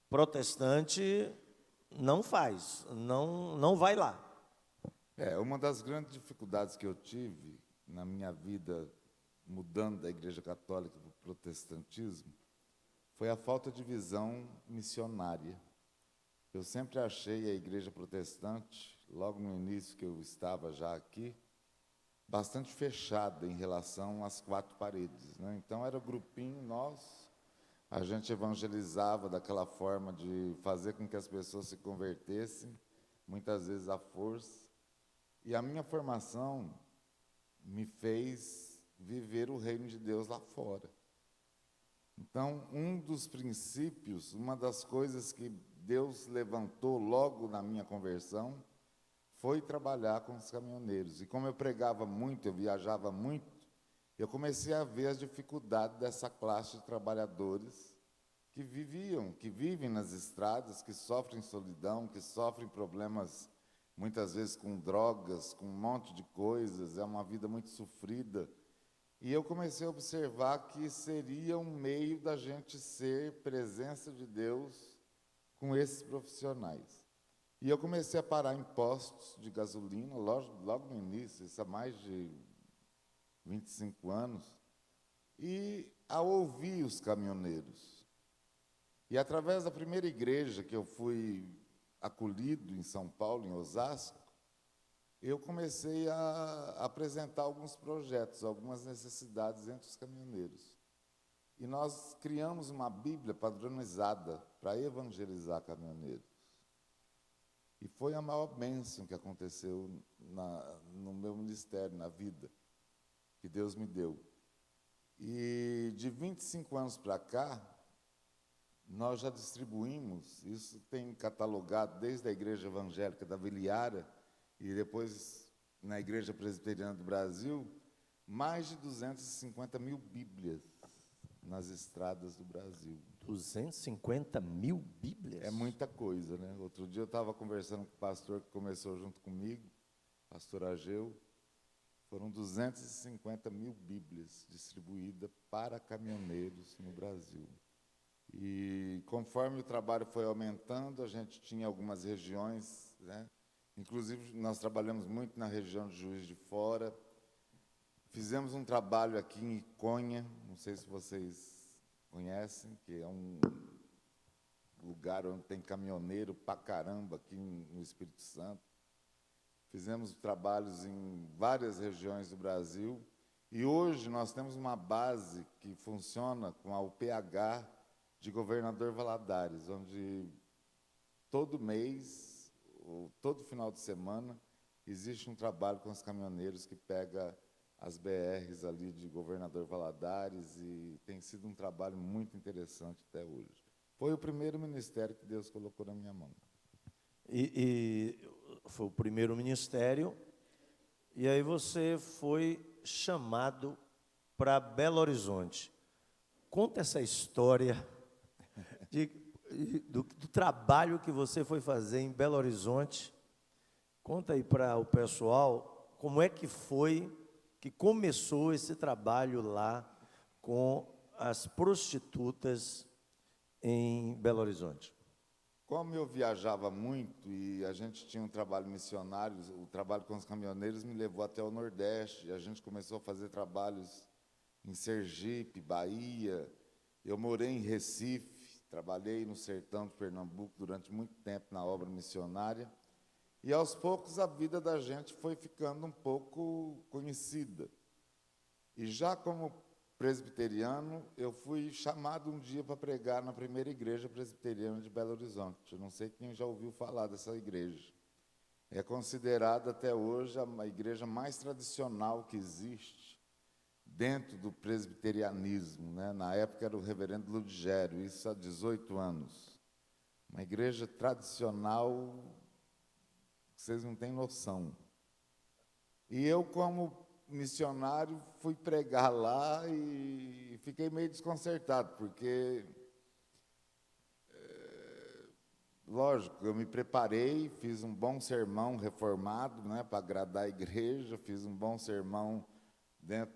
protestante não faz, não vai lá. Uma das grandes dificuldades que eu tive na minha vida, mudando da Igreja Católica para o protestantismo, foi a falta de visão missionária. Eu sempre achei a Igreja Protestante, logo no início que eu estava já aqui, bastante fechada em relação às quatro paredes, né? Então, era o grupinho nosso, a gente evangelizava daquela forma de fazer com que as pessoas se convertessem, muitas vezes à força. E a minha formação me fez viver o reino de Deus lá fora. Então, um dos princípios, uma das coisas que Deus levantou logo na minha conversão, foi trabalhar com os caminhoneiros. E como eu pregava muito, eu viajava muito, eu comecei a ver as dificuldades dessa classe de trabalhadores que vivem nas estradas, que sofrem solidão, que sofrem problemas, muitas vezes com drogas, com um monte de coisas, é uma vida muito sofrida. E eu comecei a observar que seria um meio da gente ser presença de Deus com esses profissionais. E eu comecei a parar em postos de gasolina, logo no início, isso há mais de 25 anos, e a ouvir os caminhoneiros. E através da primeira igreja que eu fui acolhido em São Paulo, em Osasco, eu comecei a apresentar alguns projetos, algumas necessidades entre os caminhoneiros. E nós criamos uma Bíblia padronizada para evangelizar caminhoneiros. E foi a maior bênção que aconteceu no meu ministério, na vida, que Deus me deu. E de 25 anos para cá, nós já distribuímos, isso tem catalogado desde a Igreja Evangélica da Vila Iara e depois na Igreja Presbiteriana do Brasil, mais de 250 mil Bíblias nas estradas do Brasil. 250 mil Bíblias? É muita coisa, né? Outro dia eu estava conversando com o pastor que começou junto comigo, pastor Ageu, foram 250 mil Bíblias distribuídas para caminhoneiros no Brasil. E conforme o trabalho foi aumentando, a gente tinha algumas regiões, né? Inclusive nós trabalhamos muito na região de Juiz de Fora. Fizemos um trabalho aqui em Iconha, não sei se vocês conhecem, que é um lugar onde tem caminhoneiro pra caramba aqui no Espírito Santo. Fizemos trabalhos em várias regiões do Brasil e hoje nós temos uma base que funciona com a UPH de Governador Valadares, onde todo mês, ou todo final de semana, existe um trabalho com os caminhoneiros que pega as BRs ali de Governador Valadares e tem sido um trabalho muito interessante até hoje. Foi o primeiro ministério que Deus colocou na minha mão. E foi o primeiro ministério, e aí você foi chamado para Belo Horizonte. Conta essa história do trabalho que você foi fazer em Belo Horizonte. Conta aí para o pessoal como é que foi que começou esse trabalho lá com as prostitutas em Belo Horizonte. Como eu viajava muito e a gente tinha um trabalho missionário, o trabalho com os caminhoneiros me levou até o Nordeste, e a gente começou a fazer trabalhos em Sergipe, Bahia. Eu morei em Recife, trabalhei no sertão de Pernambuco durante muito tempo na obra missionária, e aos poucos a vida da gente foi ficando um pouco conhecida. E já como presbiteriano, eu fui chamado um dia para pregar na primeira igreja presbiteriana de Belo Horizonte. Eu não sei quem já ouviu falar dessa igreja. É considerada até hoje a igreja mais tradicional que existe dentro do presbiterianismo, né? Na época era o reverendo Ludgério, isso há 18 anos. Uma igreja tradicional, vocês não têm noção. E eu, como missionário, fui pregar lá e fiquei meio desconcertado, porque, lógico, eu me preparei, fiz um bom sermão reformado, né, para agradar a igreja, fiz um bom sermão dentro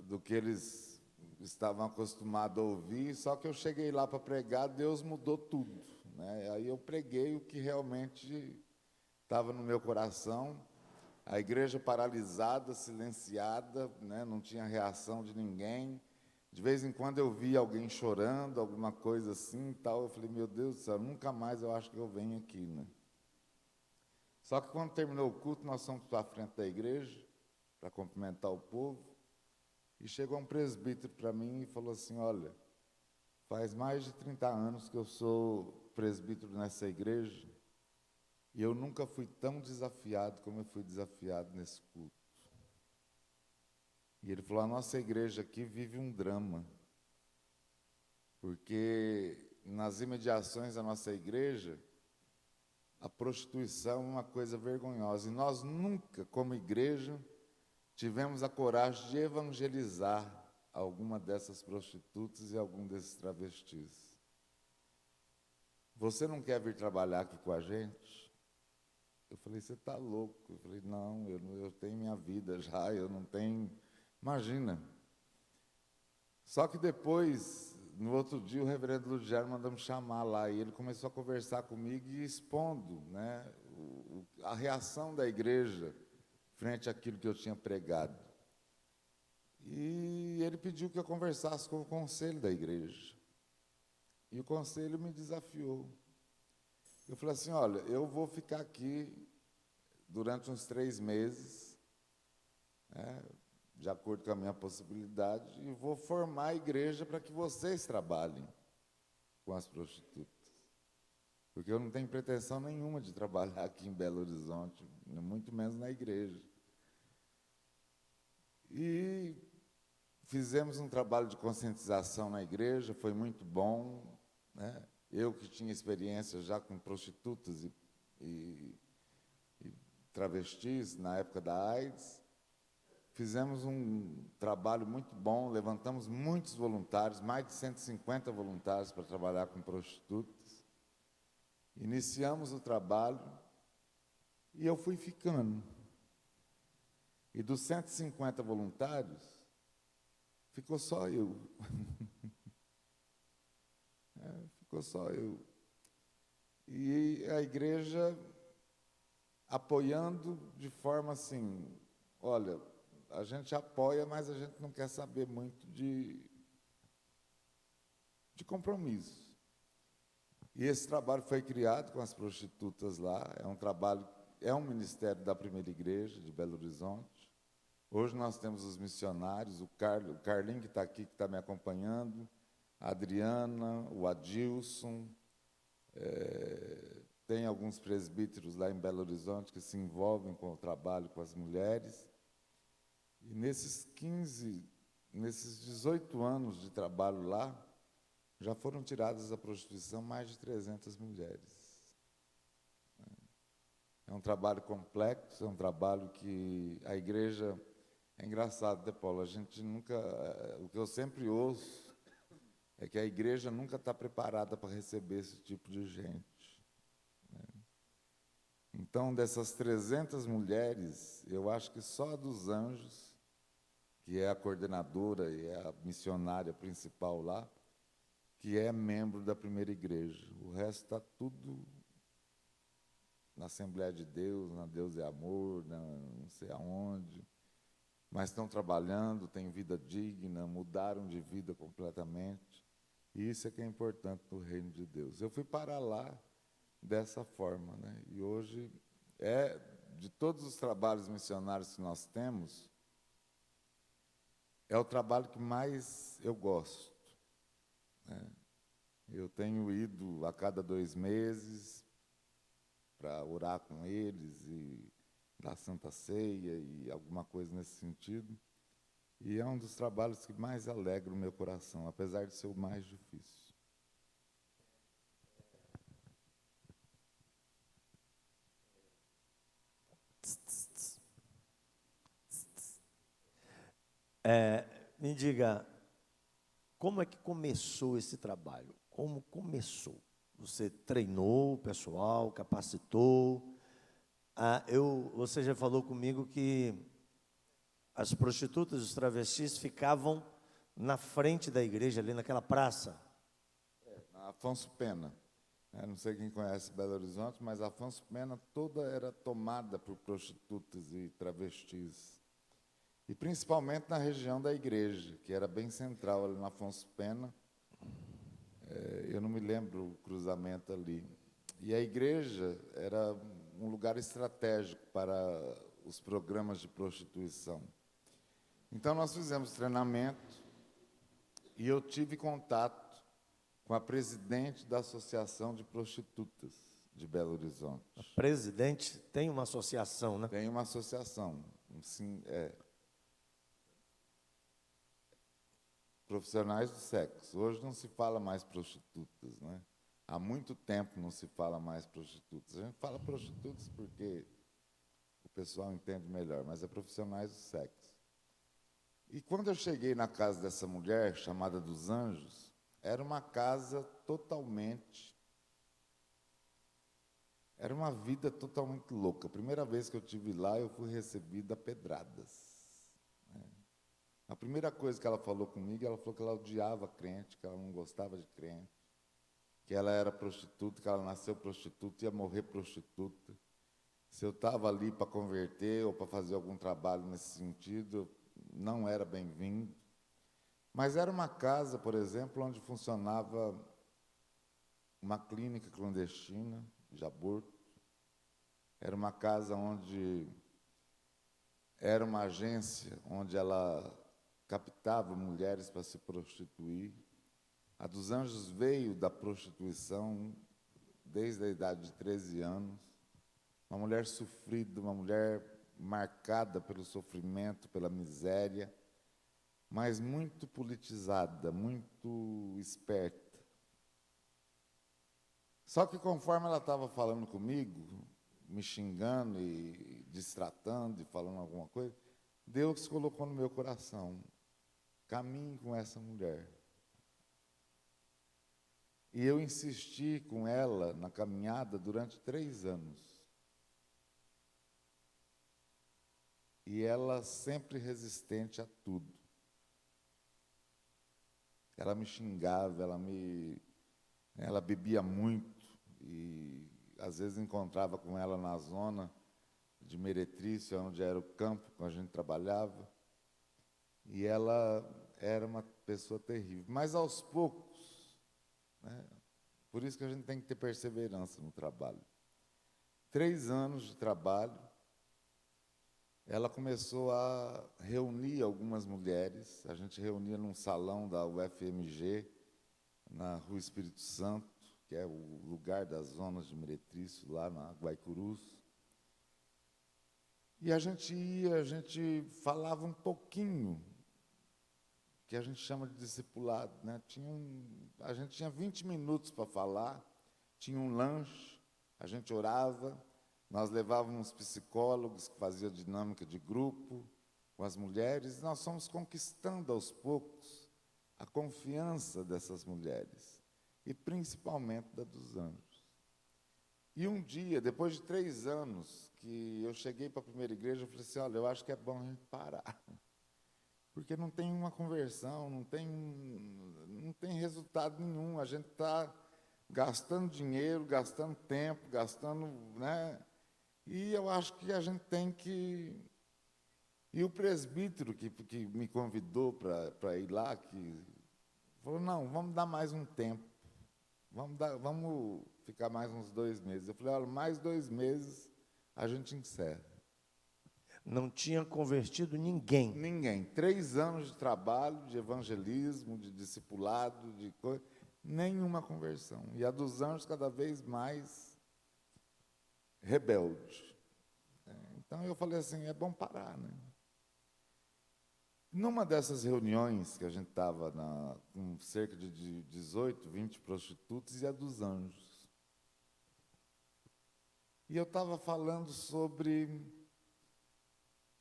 do que eles estavam acostumados a ouvir, só que eu cheguei lá para pregar, Deus mudou tudo, né? Aí eu preguei o que realmente estava no meu coração, a igreja paralisada, silenciada, né? Não tinha reação de ninguém. De vez em quando eu via alguém chorando, alguma coisa assim e tal. Eu falei, meu Deus do céu, nunca mais eu acho que eu venho aqui, né? Só que quando terminou o culto, nós fomos para a frente da igreja, para cumprimentar o povo, e chegou um presbítero para mim e falou assim, olha, faz mais de 30 anos que eu sou presbítero nessa igreja, e eu nunca fui tão desafiado como eu fui desafiado nesse culto. E ele falou, a nossa igreja aqui vive um drama, porque nas imediações da nossa igreja, a prostituição é uma coisa vergonhosa. E nós nunca, como igreja, tivemos a coragem de evangelizar alguma dessas prostitutas e algum desses travestis. Você não quer vir trabalhar aqui com a gente? Eu falei, você está louco? Eu falei, não, eu tenho minha vida já, eu não tenho... Imagina. Só que depois, no outro dia, o reverendo Ludiano mandou me chamar lá, e ele começou a conversar comigo e expondo, né, a reação da igreja frente àquilo que eu tinha pregado. E ele pediu que eu conversasse com o conselho da igreja. E o conselho me desafiou. Eu falei assim, olha, eu vou ficar aqui durante uns 3 meses, né, de acordo com a minha possibilidade, e vou formar a igreja para que vocês trabalhem com as prostitutas. Porque eu não tenho pretensão nenhuma de trabalhar aqui em Belo Horizonte, muito menos na igreja. E fizemos um trabalho de conscientização na igreja, foi muito bom, né? Eu que tinha experiência já com prostitutas e travestis na época da AIDS, fizemos um trabalho muito bom, levantamos muitos voluntários, mais de 150 voluntários para trabalhar com prostitutas. Iniciamos o trabalho e eu fui ficando. E dos 150 voluntários, ficou só eu. Ficou só eu. E a igreja apoiando de forma assim, olha, a gente apoia, mas a gente não quer saber muito de compromisso. E esse trabalho foi criado com as prostitutas lá, é um ministério da Primeira Igreja de Belo Horizonte. Hoje nós temos os missionários, o Carlinho que está aqui, que está me acompanhando, a Adriana, o Adilson, tem alguns presbíteros lá em Belo Horizonte que se envolvem com o trabalho com as mulheres. E nesses 18 anos de trabalho lá, já foram tiradas da prostituição mais de 300 mulheres. É um trabalho complexo, é um trabalho que a igreja... É engraçado, né, Paulo? A gente nunca... O que eu sempre ouço é que a igreja nunca está preparada para receber esse tipo de gente. Então, dessas 300 mulheres, eu acho que só a dos Anjos, que é a coordenadora e é a missionária principal lá, que é membro da Primeira Igreja. O resto está tudo na Assembleia de Deus, na Deus é Amor, não sei aonde, mas estão trabalhando, têm vida digna, mudaram de vida completamente. E isso é que é importante no reino de Deus. Eu fui parar lá dessa forma, né? E hoje, de todos os trabalhos missionários que nós temos, é o trabalho que mais eu gosto, né? Eu tenho ido a cada 2 meses para orar com eles e dar Santa Ceia e alguma coisa nesse sentido. E é um dos trabalhos que mais alegra o meu coração, apesar de ser o mais difícil. Me diga, como é que começou esse trabalho? Como começou? Você treinou o pessoal, capacitou? Você já falou comigo que as prostitutas e os travestis ficavam na frente da igreja, ali naquela praça. Na Afonso Pena. Não sei quem conhece Belo Horizonte, mas a Afonso Pena toda era tomada por prostitutas e travestis. E principalmente na região da igreja, que era bem central ali na Afonso Pena. Eu não me lembro o cruzamento ali. E a igreja era um lugar estratégico para os programas de prostituição. Então, nós fizemos treinamento e eu tive contato com a presidente da Associação de Prostitutas de Belo Horizonte. A presidente tem uma associação, né? Tem uma associação, sim, profissionais do sexo. Hoje não se fala mais prostitutas, né? Há muito tempo não se fala mais prostitutas. A gente fala prostitutas porque o pessoal entende melhor, mas é profissionais do sexo. E quando eu cheguei na casa dessa mulher, chamada dos Anjos, era uma casa totalmente... Era uma vida totalmente louca. A primeira vez que eu estive lá, eu fui recebido a pedradas. A primeira coisa que ela falou comigo, ela falou que ela odiava crente, que ela não gostava de crente, que ela era prostituta, que ela nasceu prostituta, ia morrer prostituta. Se eu estava ali para converter ou para fazer algum trabalho nesse sentido, eu não era bem-vindo. Mas era uma casa, por exemplo, onde funcionava uma clínica clandestina de aborto. Era uma casa onde era uma agência onde ela captava mulheres para se prostituir. A dos Anjos veio da prostituição desde a idade de 13 anos. Uma mulher sofrida, uma mulher marcada pelo sofrimento, pela miséria, mas muito politizada, muito esperta. Só que conforme ela estava falando comigo, me xingando e destratando e falando alguma coisa, Deus colocou no meu coração: caminhe com essa mulher. E eu insisti com ela na caminhada durante 3 anos. E ela sempre resistente a tudo. Ela me xingava, ela bebia muito, e às vezes encontrava com ela na zona de Meretrício, onde era o campo que a gente trabalhava, e ela era uma pessoa terrível. Mas aos poucos, por isso que a gente tem que ter perseverança no trabalho. 3 anos de trabalho, ela começou a reunir algumas mulheres. A gente reunia num salão da UFMG, na Rua Espírito Santo, que é o lugar das zonas de Meretrício, lá na Guaicurus. E a gente falava um pouquinho, que a gente chama de discipulado, né? A gente tinha 20 minutos para falar, tinha um lanche, a gente orava, nós levávamos psicólogos que faziam dinâmica de grupo com as mulheres, e nós fomos conquistando aos poucos a confiança dessas mulheres, e principalmente da dos Anjos. E um dia, depois de 3 anos, que eu cheguei para a primeira igreja, eu falei assim: olha, eu acho que é bom a gente parar, porque não tem uma conversão, não tem resultado nenhum, a gente está gastando dinheiro, gastando tempo, gastando, né? E eu acho que a gente tem que... E o presbítero que me convidou para ir lá, que falou: não, vamos dar mais um tempo, vamos ficar mais uns 2 meses. Eu falei: olha, mais 2 meses a gente encerra. Não tinha convertido ninguém. Ninguém. 3 anos de trabalho, de evangelismo, de discipulado, de coisa, nenhuma conversão. E a dos Anjos cada vez mais rebelde. Então eu falei assim: é bom parar, né? Numa dessas reuniões que a gente estava com cerca de 18, 20 prostitutas, e a dos Anjos. E eu estava falando sobre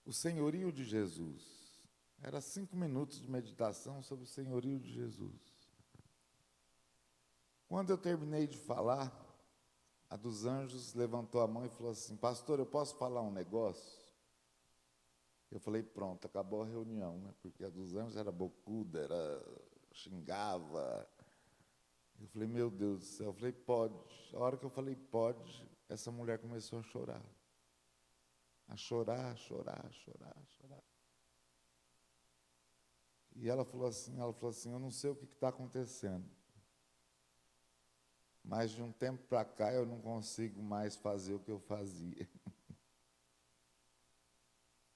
o senhorio de Jesus. Era 5 minutos de meditação sobre o senhorio de Jesus. Quando eu terminei de falar, a dos Anjos levantou a mão e falou assim: pastor, eu posso falar um negócio? Eu falei, pronto, acabou a reunião, né? Porque a dos anjos era bocuda, xingava. Eu falei, meu Deus do céu. Eu falei, pode. A hora que eu falei, pode, essa mulher começou a chorar. A chorar, a chorar, a chorar, a chorar. E ela falou assim, eu não sei o que está acontecendo, mas de um tempo para cá eu não consigo mais fazer o que eu fazia.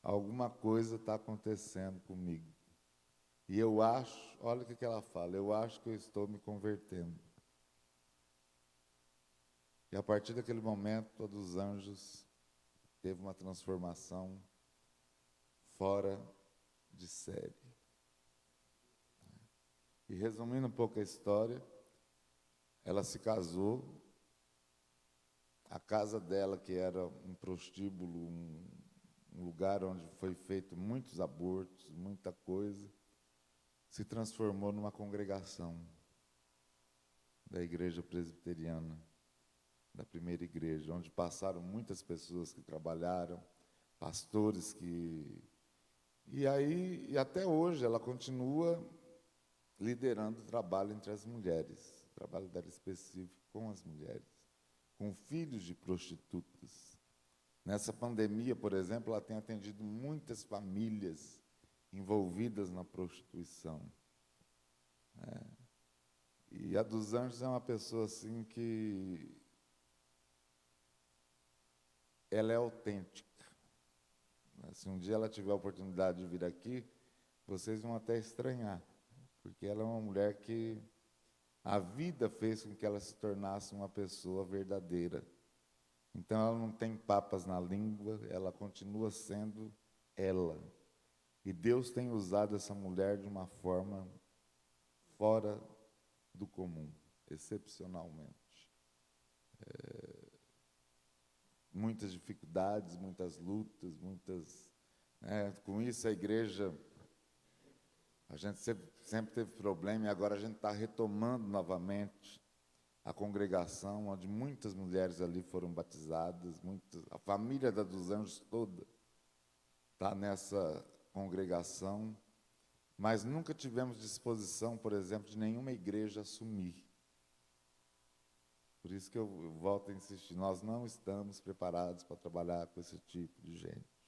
Alguma coisa está acontecendo comigo. E eu acho, olha o que ela fala, eu acho que eu estou me convertendo. E a partir daquele momento, todos os anjos teve uma transformação fora de série. E resumindo um pouco a história, ela se casou, a casa dela, que era um prostíbulo, um lugar onde foi feito muitos abortos, muita coisa, se transformou numa congregação da igreja presbiteriana, da primeira igreja, onde passaram muitas pessoas que trabalharam, pastores que... E aí, e até hoje, ela continua liderando o trabalho entre as mulheres, o trabalho dela específico com as mulheres, com filhos de prostitutas. Nessa pandemia, por exemplo, ela tem atendido muitas famílias envolvidas na prostituição. E a dos anjos é uma pessoa assim que ela é autêntica. Se um dia ela tiver a oportunidade de vir aqui, vocês vão até estranhar, porque ela é uma mulher que a vida fez com que ela se tornasse uma pessoa verdadeira. Então, ela não tem papas na língua, ela continua sendo ela. E Deus tem usado essa mulher de uma forma fora do comum, excepcionalmente. Muitas dificuldades, muitas lutas, com isso, a igreja, a gente sempre teve problema, e agora a gente está retomando novamente a congregação, onde muitas mulheres ali foram batizadas, a família dos anjos toda está nessa congregação, mas nunca tivemos disposição, por exemplo, de nenhuma igreja assumir. Por isso que eu volto a insistir, nós não estamos preparados para trabalhar com esse tipo de gente.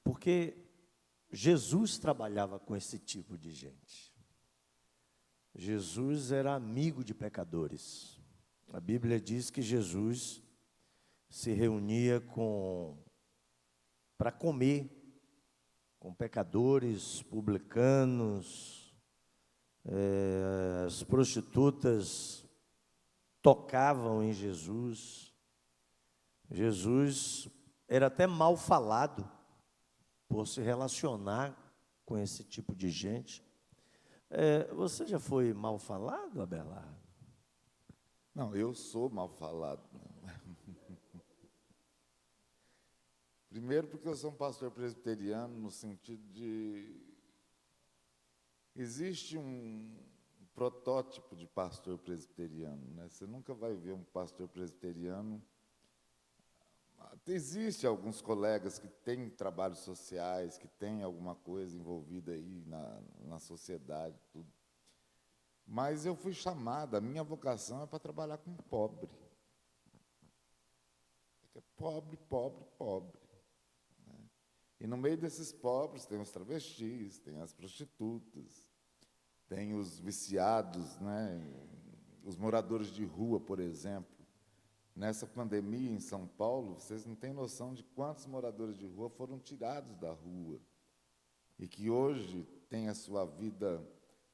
Porque Jesus trabalhava com esse tipo de gente. Jesus era amigo de pecadores. A Bíblia diz que Jesus se reunia para comer com pecadores, publicanos, as prostitutas tocavam em Jesus. Jesus era até mal falado por se relacionar com esse tipo de gente. Você já foi mal falado, Abelardo? Não, eu sou mal falado. Primeiro porque eu sou um pastor presbiteriano, no sentido de... Existe um protótipo de pastor presbiteriano, né? Você nunca vai ver um pastor presbiteriano... Existem alguns colegas que têm trabalhos sociais, que têm alguma coisa envolvida aí na sociedade, tudo. Mas eu fui chamado, a minha vocação é para trabalhar com pobre. É pobre, pobre, pobre. E no meio desses pobres tem os travestis, tem as prostitutas, tem os viciados, os moradores de rua, por exemplo. Nessa pandemia em São Paulo, vocês não têm noção de quantos moradores de rua foram tirados da rua e que hoje têm a sua vida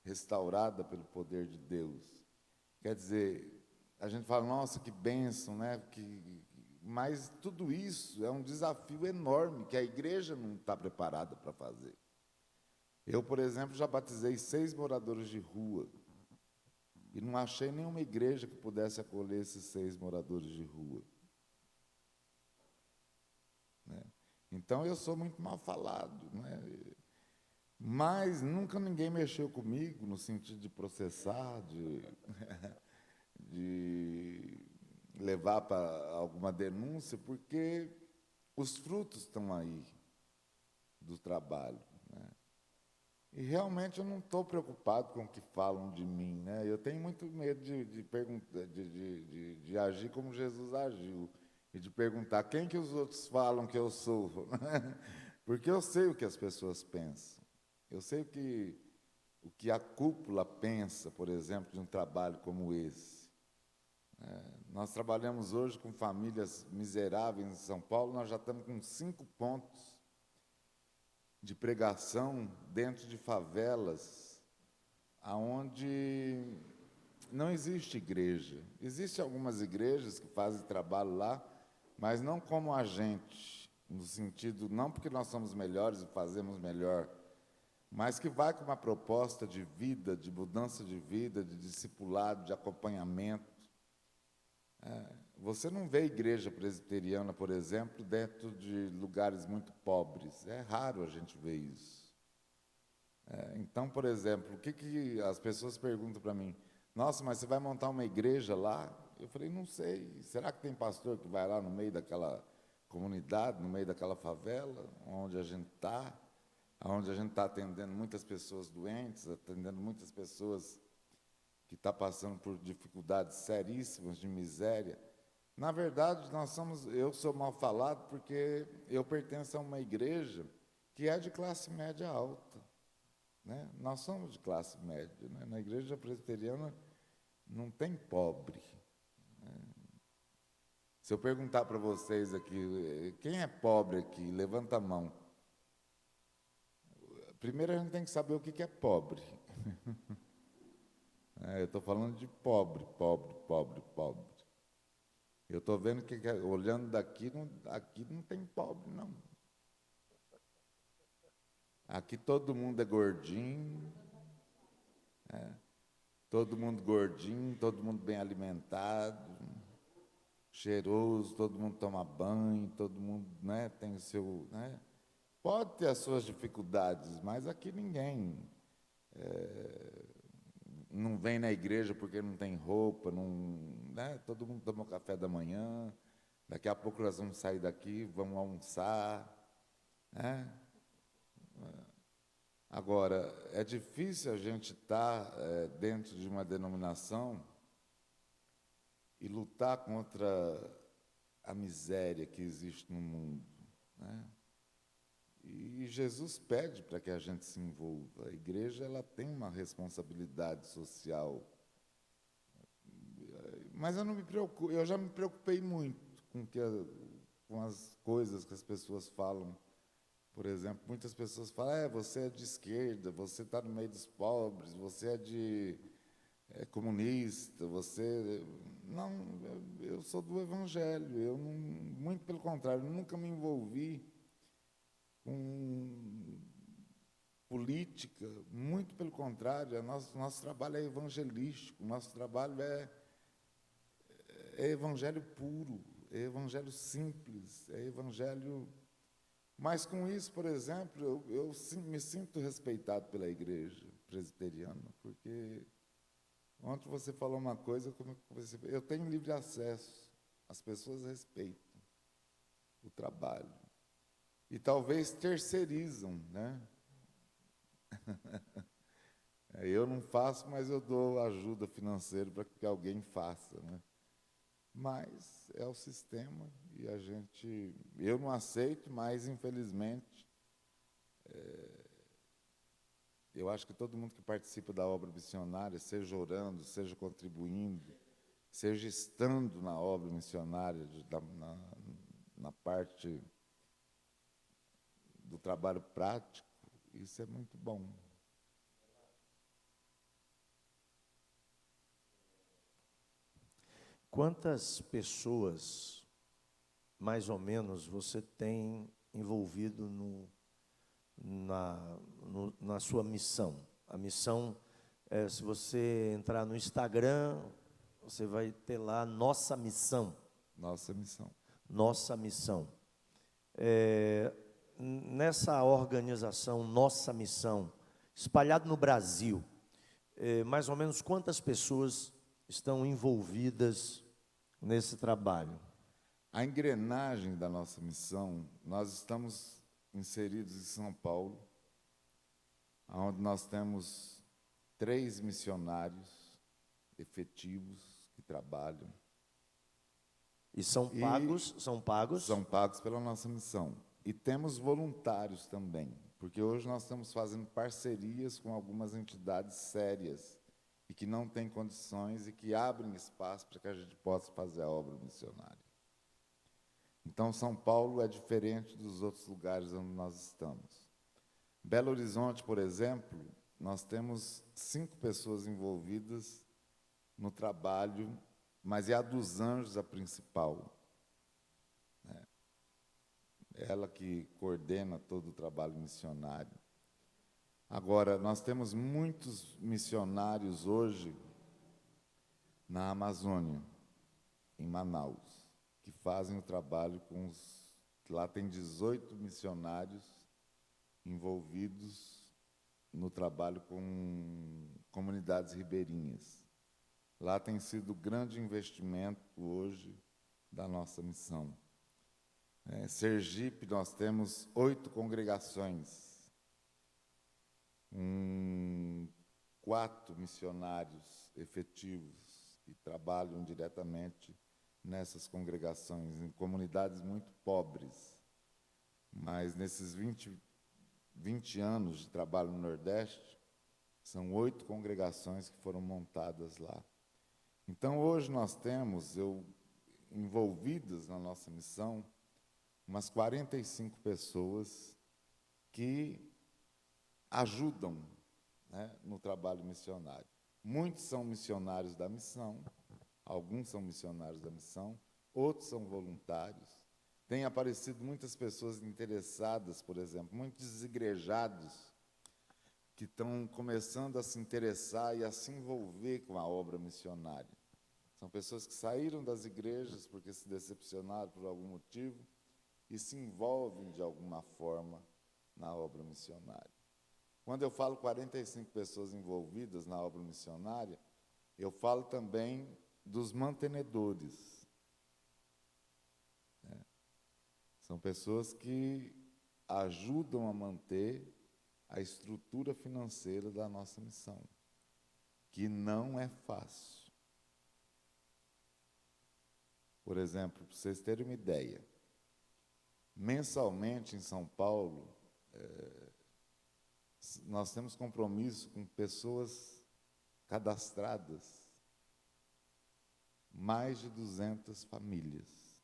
restaurada pelo poder de Deus. Quer dizer, a gente fala, nossa, que bênção, né? Mas tudo isso é um desafio enorme que a igreja não está preparada para fazer. Eu, por exemplo, já batizei 6 moradores de rua e não achei nenhuma igreja que pudesse acolher esses 6 moradores de rua. Então, eu sou muito mal falado, mas nunca ninguém mexeu comigo no sentido de processar, de levar para alguma denúncia, porque os frutos estão aí do trabalho, né? E realmente eu não estou preocupado com o que falam de mim, né? Eu tenho muito medo de agir como Jesus agiu e de perguntar quem que os outros falam que eu sou, né? Porque eu sei o que as pessoas pensam. Eu sei o que a cúpula pensa, por exemplo, de um trabalho como esse. Nós trabalhamos hoje com famílias miseráveis em São Paulo, nós já estamos com 5 pontos de pregação dentro de favelas, aonde não existe igreja. Existem algumas igrejas que fazem trabalho lá, mas não como a gente, no sentido, não porque nós somos melhores e fazemos melhor, mas que vai com uma proposta de vida, de mudança de vida, de discipulado, de acompanhamento. Você não vê igreja presbiteriana, por exemplo, dentro de lugares muito pobres. É raro a gente ver isso. Então, por exemplo, o que as pessoas perguntam para mim? Nossa, mas você vai montar uma igreja lá? Eu falei, não sei. Será que tem pastor que vai lá no meio daquela comunidade, no meio daquela favela, onde a gente está atendendo muitas pessoas doentes, atendendo muitas pessoas que estão passando por dificuldades seríssimas de miséria? Na verdade, eu sou mal falado porque eu pertenço a uma igreja que é de classe média alta, né? Nós somos de classe média, né? Na igreja presbiteriana não tem pobre, né? Se eu perguntar para vocês aqui, quem é pobre aqui? Levanta a mão. Primeiro a gente tem que saber o que é pobre. Eu estou falando de pobre, pobre, pobre, pobre. Eu estou vendo que, olhando daqui, aqui não tem pobre, não. Aqui todo mundo é gordinho, todo mundo gordinho, todo mundo bem alimentado, cheiroso, todo mundo toma banho, todo mundo, né, tem o seu... Né, pode ter as suas dificuldades, mas aqui ninguém não vem na igreja porque não tem roupa, não, né, todo mundo toma café da manhã, daqui a pouco nós vamos sair daqui, vamos almoçar, né? Agora, é difícil a gente estar dentro de uma denominação e lutar contra a miséria que existe no mundo, né? E Jesus pede para que a gente se envolva. A igreja ela tem uma responsabilidade social. Mas eu não me preocupo, eu já me preocupei muito com as coisas que as pessoas falam. Por exemplo, muitas pessoas falam, você é de esquerda, você está no meio dos pobres, você é comunista, você... Não, eu sou do Evangelho, eu não, muito pelo contrário, nunca me envolvi com política, muito pelo contrário, nosso trabalho é evangelístico, nosso trabalho é evangelho puro, é evangelho simples, é evangelho... Mas com isso, por exemplo, eu me sinto respeitado pela igreja presbiteriana, porque ontem você falou uma coisa, eu tenho livre acesso, as pessoas respeitam o trabalho. E talvez terceirizam, né? Eu não faço, mas eu dou ajuda financeira para que alguém faça, né? Mas é o sistema e eu não aceito, mas infelizmente eu acho que todo mundo que participa da obra missionária, seja orando, seja contribuindo, seja estando na obra missionária, na parte do trabalho prático, isso é muito bom. Quantas pessoas, mais ou menos, você tem envolvido na sua missão? A missão, se você entrar no Instagram, você vai ter lá Nossa Missão. Nossa missão. Nossa Missão. Nessa organização Nossa Missão, espalhado no Brasil, mais ou menos quantas pessoas estão envolvidas nesse trabalho? A engrenagem da nossa missão, nós estamos inseridos em São Paulo, onde nós temos 3 missionários efetivos que trabalham. E são pagos? São pagos? São pagos pela nossa missão. E temos voluntários também, porque hoje nós estamos fazendo parcerias com algumas entidades sérias e que não têm condições e que abrem espaço para que a gente possa fazer a obra missionária. Então, São Paulo é diferente dos outros lugares onde nós estamos. Belo Horizonte, por exemplo, nós temos 5 pessoas envolvidas no trabalho, mas é a dos Anjos a principal. Ela que coordena todo o trabalho missionário. Agora, nós temos muitos missionários hoje na Amazônia, em Manaus, que fazem o trabalho com os... Lá tem 18 missionários envolvidos no trabalho com comunidades ribeirinhas. Lá tem sido o grande investimento hoje da nossa missão. Sergipe, nós temos 8 congregações, 4 missionários efetivos que trabalham diretamente nessas congregações, em comunidades muito pobres. Mas nesses 20 anos de trabalho no Nordeste, são 8 congregações que foram montadas lá. Então, hoje nós temos, envolvidas na nossa missão, umas 45 pessoas que ajudam, né, no trabalho missionário. Muitos são missionários da missão, alguns são missionários da missão, outros são voluntários. Tem aparecido muitas pessoas interessadas, por exemplo, muitos desigrejados que estão começando a se interessar e a se envolver com a obra missionária. São pessoas que saíram das igrejas porque se decepcionaram por algum motivo e se envolvem de alguma forma na obra missionária. Quando eu falo 45 pessoas envolvidas na obra missionária, eu falo também dos mantenedores. São pessoas que ajudam a manter a estrutura financeira da nossa missão, que não é fácil. Por exemplo, para vocês terem uma ideia, mensalmente em São Paulo, nós temos compromisso com pessoas cadastradas, mais de 200 famílias.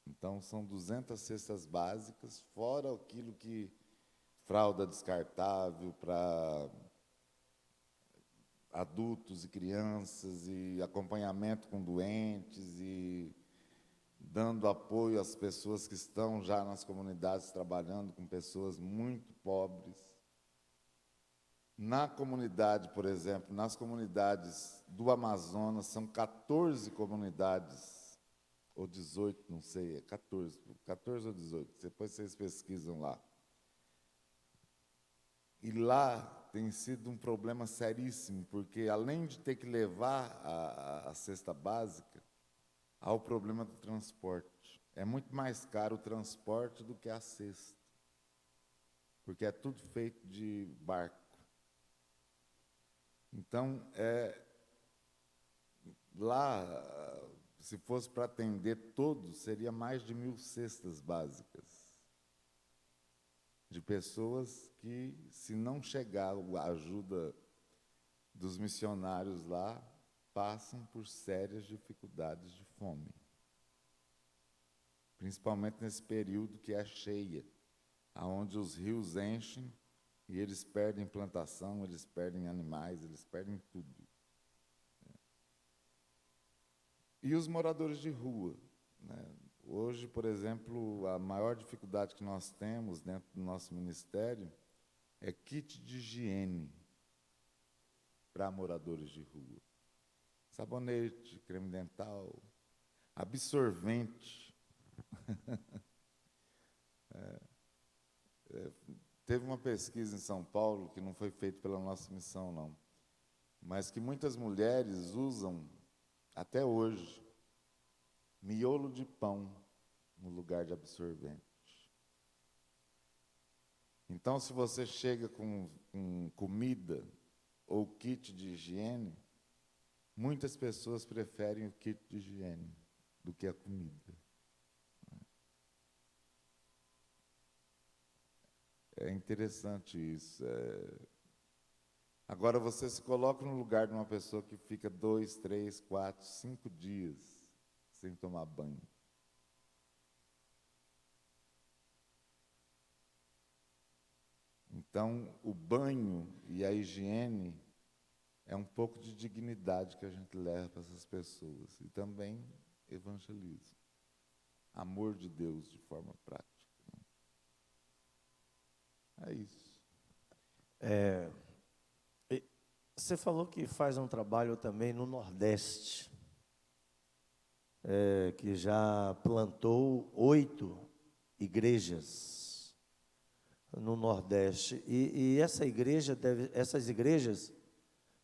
Então, são 200 cestas básicas, fora aquilo que fralda descartável para adultos e crianças, e acompanhamento com doentes, e dando apoio às pessoas que estão já nas comunidades, trabalhando com pessoas muito pobres. Na comunidade, por exemplo, nas comunidades do Amazonas, são 14 comunidades, ou 18, não sei, é 14 ou 18, depois vocês pesquisam lá. E lá tem sido um problema seríssimo, porque além de ter que levar a cesta básica, há o problema do transporte. É muito mais caro o transporte do que a cesta, porque é tudo feito de barco. Então, lá, se fosse para atender todos, seria mais de 1.000 cestas básicas de pessoas que, se não chegar a ajuda dos missionários lá, passam por sérias dificuldades de fome. Principalmente nesse período que é cheia, onde os rios enchem e eles perdem plantação, eles perdem animais, eles perdem tudo. E os moradores de rua, né? Hoje, por exemplo, a maior dificuldade que nós temos dentro do nosso ministério é kit de higiene para moradores de rua. Sabonete, creme dental, absorvente. Teve uma pesquisa em São Paulo, que não foi feita pela nossa missão, não, mas que muitas mulheres usam até hoje, miolo de pão no lugar de absorvente. Então, se você chega com comida ou kit de higiene, muitas pessoas preferem o kit de higiene do que a comida. É interessante isso. Agora, você se coloca no lugar de uma pessoa que fica 2, 3, 4, 5 dias sem tomar banho. Então, o banho e a higiene é um pouco de dignidade que a gente leva para essas pessoas. E também evangelismo. Amor de Deus de forma prática. É isso. Você falou que faz um trabalho também no Nordeste, que já plantou 8 igrejas no Nordeste. E essas igrejas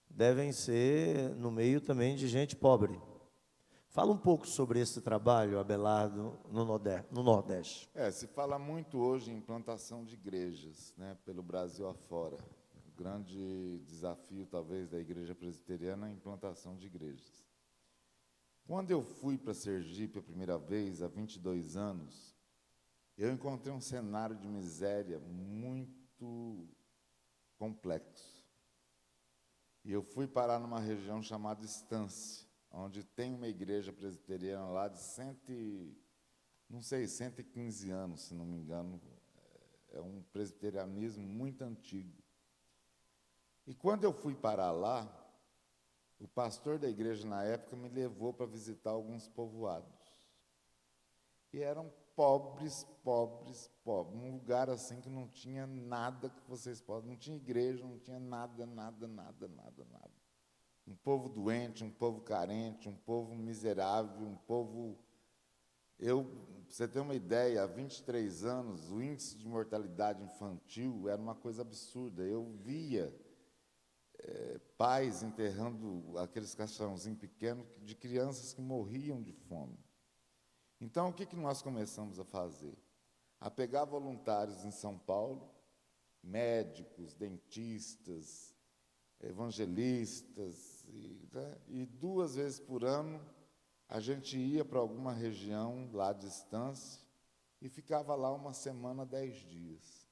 devem ser no meio também de gente pobre. Fala um pouco sobre esse trabalho, Abelardo, no Nordeste. Se fala muito hoje em implantação de igrejas, né, pelo Brasil afora. O grande desafio, talvez, da igreja presbiteriana é a implantação de igrejas. Quando eu fui para Sergipe a primeira vez, há 22 anos, eu encontrei um cenário de miséria muito complexo. E eu fui parar numa região chamada Estância, onde tem uma igreja presbiteriana lá de 115 anos, se não me engano. É um presbiterianismo muito antigo. E quando eu fui parar lá, o pastor da igreja na época me levou para visitar alguns povoados. E eram pobres, pobres, pobres. Um lugar assim que não tinha nada que vocês podem. Não tinha igreja, não tinha nada, nada, nada, nada, nada. Um povo doente, um povo carente, um povo miserável, um povo... Para você ter uma ideia, há 23 anos, o índice de mortalidade infantil era uma coisa absurda. Eu via pais enterrando aqueles caixãozinhos pequenos de crianças que morriam de fome. Então, o que nós começamos a fazer? A pegar voluntários em São Paulo, médicos, dentistas, evangelistas, e 2 vezes por ano a gente ia para alguma região lá de distância e ficava lá 1 semana, 10 dias.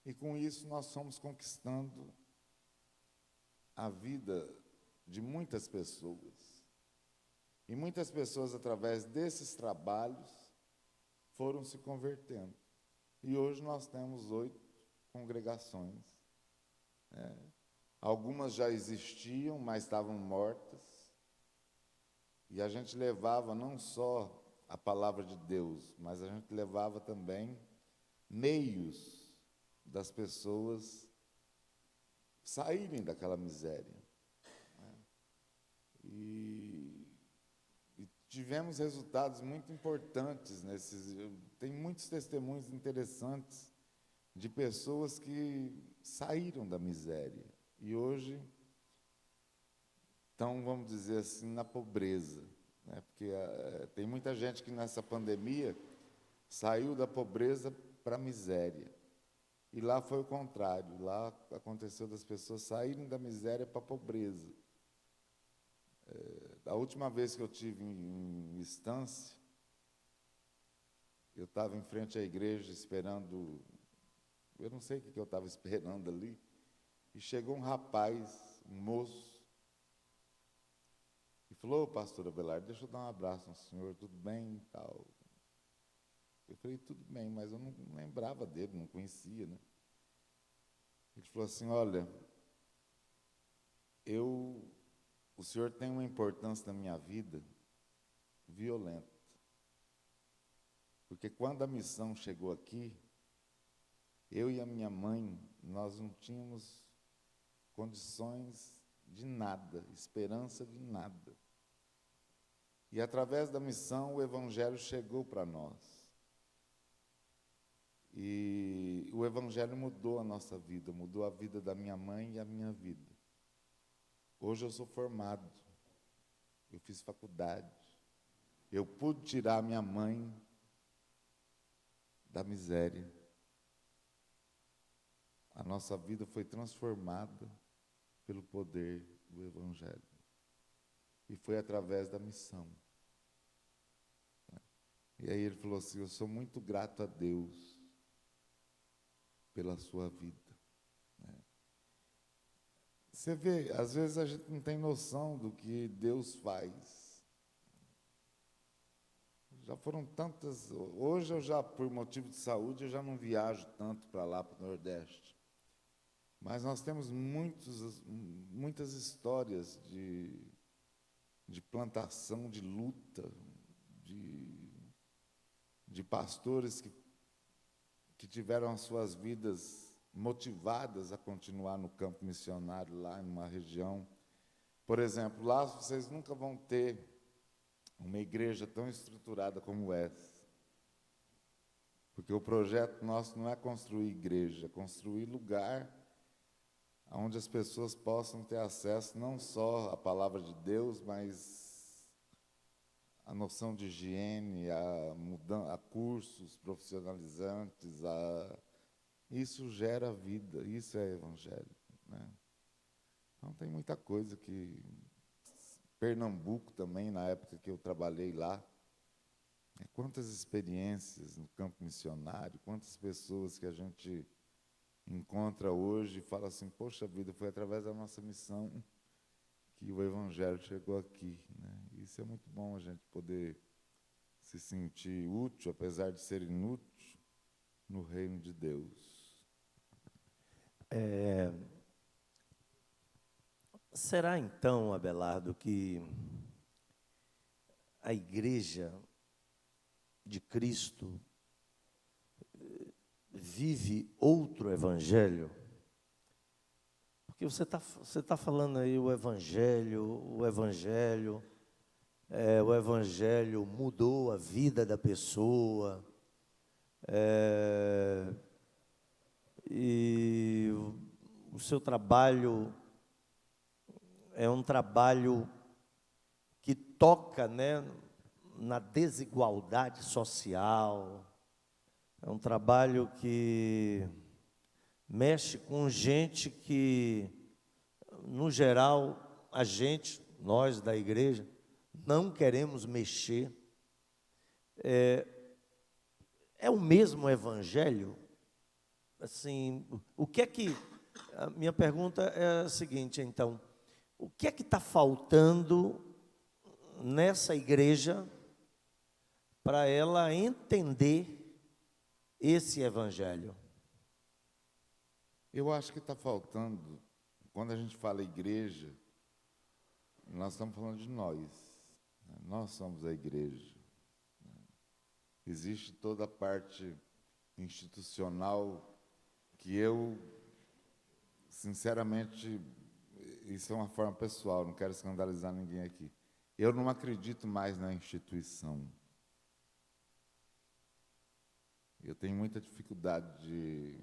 E com isso nós fomos conquistando a vida de muitas pessoas. E muitas pessoas, através desses trabalhos, foram se convertendo. E hoje nós temos 8 congregações. Algumas já existiam, mas estavam mortas. E a gente levava não só a palavra de Deus, mas a gente levava também meios das pessoas saírem daquela miséria. E tivemos resultados muito importantes nesses. Tem muitos testemunhos interessantes de pessoas que saíram da miséria e hoje estão, vamos dizer assim, na pobreza, né? Porque tem muita gente que nessa pandemia saiu da pobreza para a miséria. E lá foi o contrário, lá aconteceu das pessoas saírem da miséria para a pobreza. A última vez que eu tive em Estância, eu estava em frente à igreja esperando, eu não sei o que eu estava esperando ali, e chegou um rapaz, um moço, e falou: pastor Abelardo, deixa eu dar um abraço no senhor, tudo bem e tal. Eu falei: tudo bem, mas eu não lembrava dele, não conhecia, né? Ele falou assim: olha, o senhor tem uma importância na minha vida violenta. Porque quando a missão chegou aqui, eu e a minha mãe, nós não tínhamos condições de nada, esperança de nada. E através da missão o Evangelho chegou para nós. E o Evangelho mudou a nossa vida, mudou a vida da minha mãe e a minha vida. Hoje eu sou formado eu fiz faculdade, eu pude tirar minha mãe da miséria. A nossa vida foi transformada pelo poder do Evangelho. E foi através da missão. E aí ele falou assim, eu sou muito grato a Deus pela sua vida. Você vê, às vezes a gente não tem noção do que Deus faz. Já foram tantas... Hoje eu já, por motivo de saúde, eu já não viajo tanto para lá, para o Nordeste. Mas nós temos muitas histórias de plantação, de luta, de pastores que tiveram as suas vidas motivadas a continuar no campo missionário, lá em uma região. Por exemplo, lá vocês nunca vão ter uma igreja tão estruturada como essa. Porque o projeto nosso não é construir igreja, é construir lugar onde as pessoas possam ter acesso não só à palavra de Deus, mas a noção de higiene, a cursos profissionalizantes, isso gera vida, isso é evangelho, né? Então tem muita coisa que Pernambuco também, na época que eu trabalhei lá, quantas experiências no campo missionário, quantas pessoas que a gente encontra hoje e fala assim, poxa vida, foi através da nossa missão que o Evangelho chegou aqui, né? Isso é muito bom, a gente poder se sentir útil, apesar de ser inútil, no reino de Deus. Será então, Abelardo, que a igreja de Cristo vive outro evangelho? Porque você tá falando aí o evangelho mudou a vida da pessoa, e o seu trabalho é um trabalho que toca, né, na desigualdade social, é um trabalho que mexe com gente que, no geral, nós da igreja, não queremos mexer. É o mesmo evangelho? Assim, a minha pergunta é a seguinte, então, o que é que está faltando nessa igreja para ela entender esse evangelho? Eu acho que está faltando, quando a gente fala igreja, nós estamos falando de nós, né? Nós somos a igreja. Existe toda a parte institucional que eu, sinceramente, isso é uma forma pessoal, não quero escandalizar ninguém aqui. Eu não acredito mais na instituição. Eu tenho muita dificuldade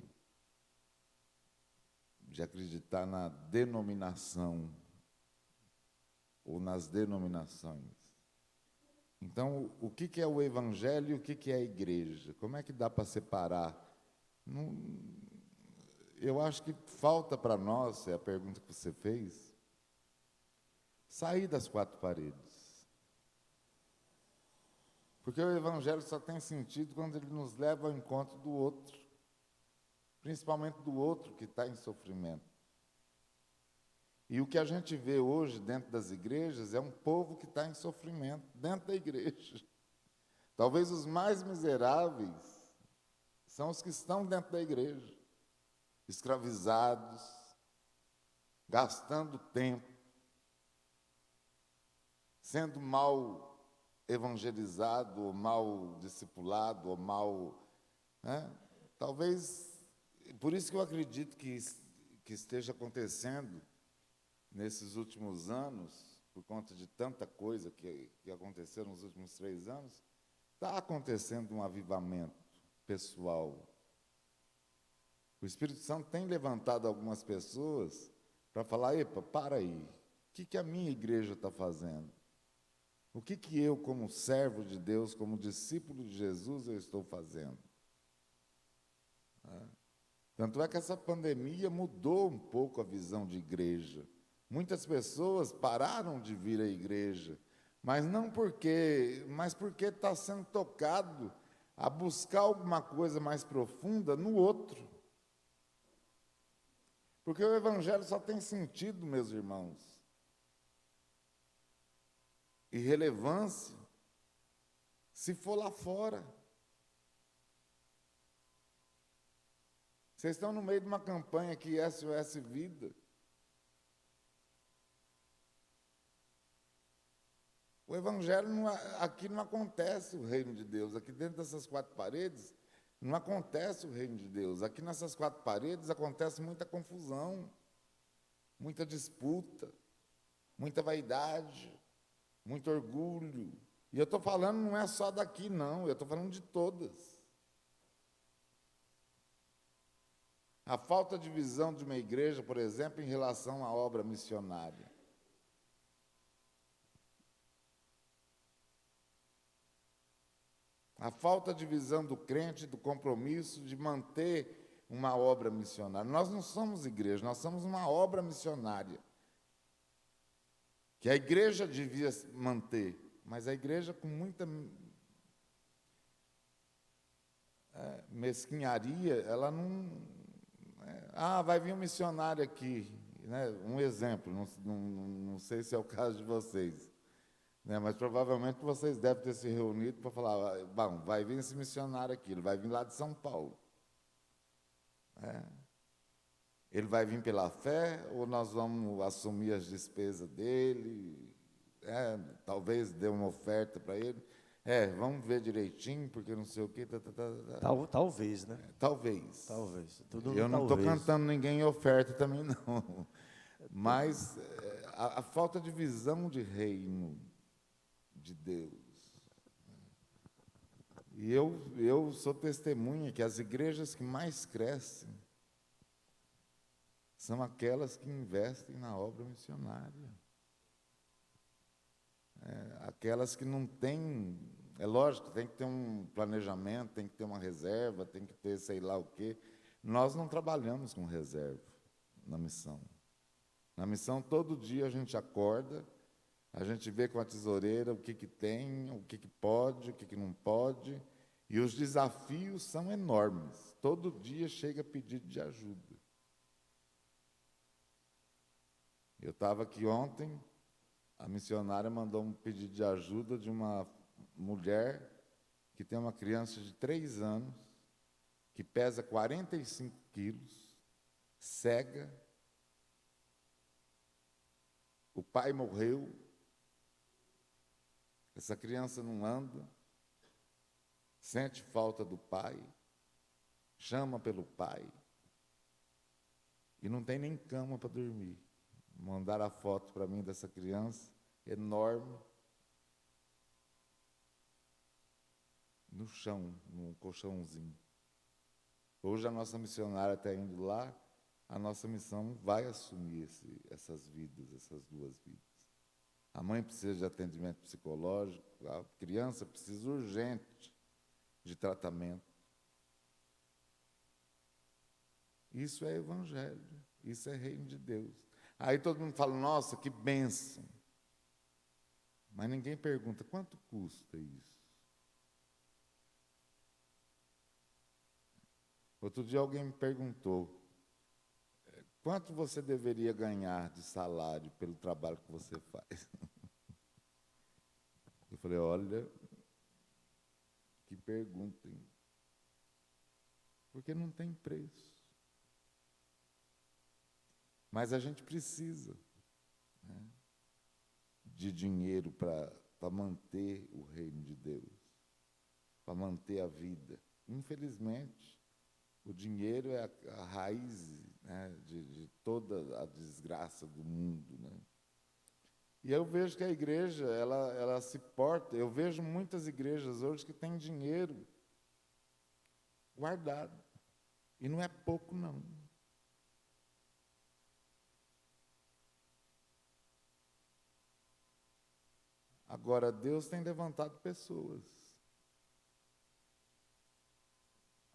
de acreditar na denominação ou nas denominações. Então, o que é o evangelho e o que é a igreja? Como é que dá para separar? Eu acho que falta para nós, é a pergunta que você fez, sair das quatro paredes. Porque o evangelho só tem sentido quando ele nos leva ao encontro do outro, principalmente do outro que está em sofrimento. E o que a gente vê hoje dentro das igrejas é um povo que está em sofrimento dentro da igreja. Talvez os mais miseráveis são os que estão dentro da igreja, escravizados, gastando tempo, sendo mal evangelizado, ou mal discipulado, ou mal... né? Talvez, por isso que eu acredito que esteja acontecendo nesses últimos anos, por conta de tanta coisa que aconteceu nos últimos 3 anos, está acontecendo um avivamento pessoal. O Espírito Santo tem levantado algumas pessoas para falar, epa, para aí, o que a minha igreja está fazendo? O que eu, como servo de Deus, como discípulo de Jesus, eu estou fazendo? Tanto é que essa pandemia mudou um pouco a visão de igreja. Muitas pessoas pararam de vir à igreja, mas porque está sendo tocado a buscar alguma coisa mais profunda no outro. Porque o evangelho só tem sentido, meus irmãos, e relevância se for lá fora. Vocês estão no meio de uma campanha aqui, SOS Vida. O evangelho aqui não acontece o reino de Deus. Aqui dentro dessas quatro paredes não acontece o reino de Deus. Aqui nessas quatro paredes acontece muita confusão, muita disputa, muita vaidade, muito orgulho. E eu estou falando não é só daqui, não. Eu estou falando de todas. A falta de visão de uma igreja, por exemplo, em relação à obra missionária. A falta de visão do crente, do compromisso de manter uma obra missionária. Nós não somos igreja, nós somos uma obra missionária. Que a igreja devia manter, mas a igreja com muita mesquinharia, ela não... vai vir um missionário aqui, né? Um exemplo, não sei se é o caso de vocês, né? Mas provavelmente vocês devem ter se reunido para falar, bom, vai vir esse missionário aqui, ele vai vir lá de São Paulo. Ele vai vir pela fé ou nós vamos assumir as despesas dele? Talvez dê uma oferta para ele. Vamos ver direitinho, porque não sei o quê. Talvez, né? Talvez. Eu não estou cantando ninguém em oferta também, não. Mas a falta de visão de reino de Deus. E eu sou testemunha que as igrejas que mais crescem são aquelas que investem na obra missionária. Aquelas que não têm... É lógico, tem que ter um planejamento, tem que ter uma reserva, tem que ter sei lá o quê. Nós não trabalhamos com reserva na missão. Na missão, todo dia a gente acorda, a gente vê com a tesoureira o que tem, o que pode, o que não pode, e os desafios são enormes. Todo dia chega pedido de ajuda. Eu estava aqui ontem, a missionária mandou um pedido de ajuda de uma mulher que tem uma criança de 3 anos, que pesa 45 quilos, cega, o pai morreu, essa criança não anda, sente falta do pai, chama pelo pai, e não tem nem cama para dormir. Mandaram a foto para mim dessa criança, enorme, no chão, num colchãozinho. Hoje a nossa missionária está indo lá, a nossa missão vai assumir essas vidas, essas 2 vidas. A mãe precisa de atendimento psicológico, a criança precisa urgente de tratamento. Isso é evangelho, isso é reino de Deus. Aí todo mundo fala, nossa, que bênção. Mas ninguém pergunta, quanto custa isso? Outro dia alguém me perguntou, quanto você deveria ganhar de salário pelo trabalho que você faz? Eu falei, olha, que pergunta, hein? Porque não tem preço. Mas a gente precisa, né, de dinheiro para manter o reino de Deus, para manter a vida. Infelizmente, o dinheiro é a raiz, né, de toda a desgraça do mundo, né? E eu vejo que a igreja, ela se porta... Eu vejo muitas igrejas hoje que têm dinheiro guardado. E não é pouco, não. Agora, Deus tem levantado pessoas.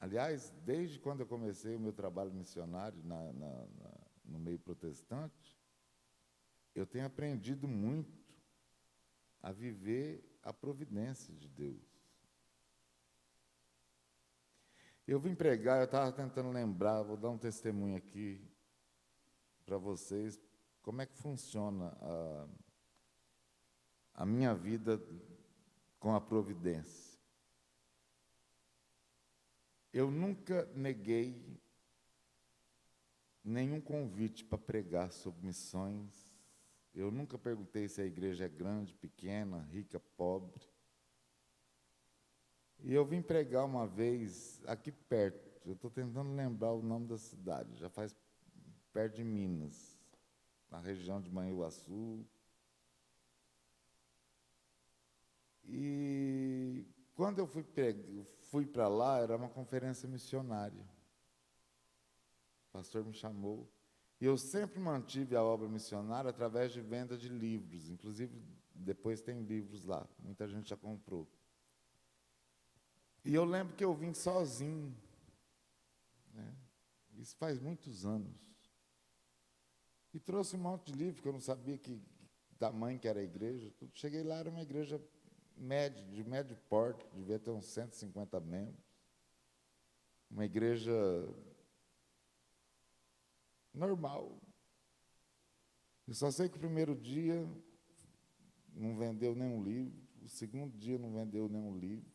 Aliás, desde quando eu comecei o meu trabalho missionário no meio protestante, eu tenho aprendido muito a viver a providência de Deus. Eu vim pregar, eu estava tentando lembrar, vou dar um testemunho aqui para vocês, como é que funciona a minha vida com a providência. Eu nunca neguei nenhum convite para pregar sobre missões. Eu nunca perguntei se a igreja é grande, pequena, rica, pobre. E eu vim pregar uma vez aqui perto, eu estou tentando lembrar o nome da cidade, já faz perto de Minas, na região de Manhuaçu. E quando eu fui para lá, era uma conferência missionária. O pastor me chamou. E eu sempre mantive a obra missionária através de venda de livros. Inclusive, depois tem livros lá. Muita gente já comprou. E eu lembro que eu vim sozinho. Né? Isso faz muitos anos. E trouxe um monte de livro, que eu não sabia que tamanho que era a igreja. Cheguei lá, era uma igreja de médio porte, devia ter uns 150 membros. Uma igreja normal. Eu só sei que o primeiro dia não vendeu nenhum livro, o segundo dia não vendeu nenhum livro.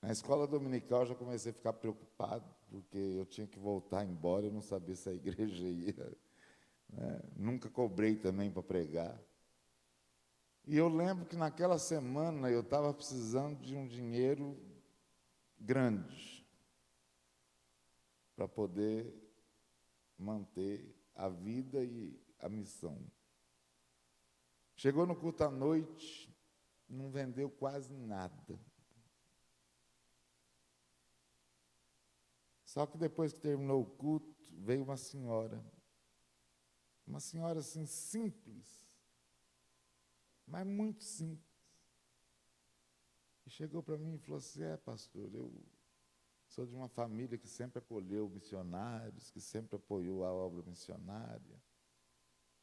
Na escola dominical eu já comecei a ficar preocupado, porque eu tinha que voltar embora, eu não sabia se a igreja ia. Né? Nunca cobrei também para pregar. E eu lembro que naquela semana eu estava precisando de um dinheiro grande para poder manter a vida e a missão. Chegou no culto à noite, não vendeu quase nada. Só que depois que terminou o culto, veio uma senhora assim simples, mas muito simples. E chegou para mim e falou assim: pastor, eu sou de uma família que sempre acolheu missionários, que sempre apoiou a obra missionária.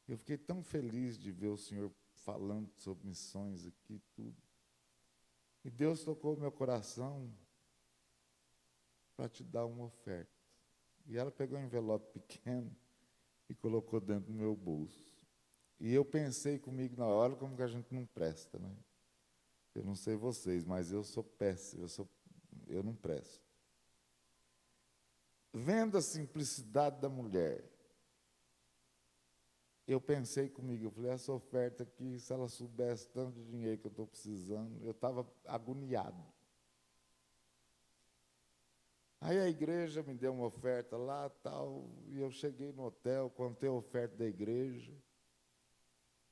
Eu fiquei tão feliz de ver o senhor falando sobre missões aqui e tudo. E Deus tocou o meu coração para te dar uma oferta. E ela pegou um envelope pequeno e colocou dentro do meu bolso. E eu pensei comigo na hora, como que a gente não presta, né? Eu não sei vocês, mas eu sou péssimo, eu não presto. Vendo a simplicidade da mulher, eu pensei comigo, eu falei, essa oferta aqui, se ela soubesse tanto de dinheiro que eu estou precisando, eu estava agoniado. Aí a igreja me deu uma oferta lá, tal, e eu cheguei no hotel, contei a oferta da igreja,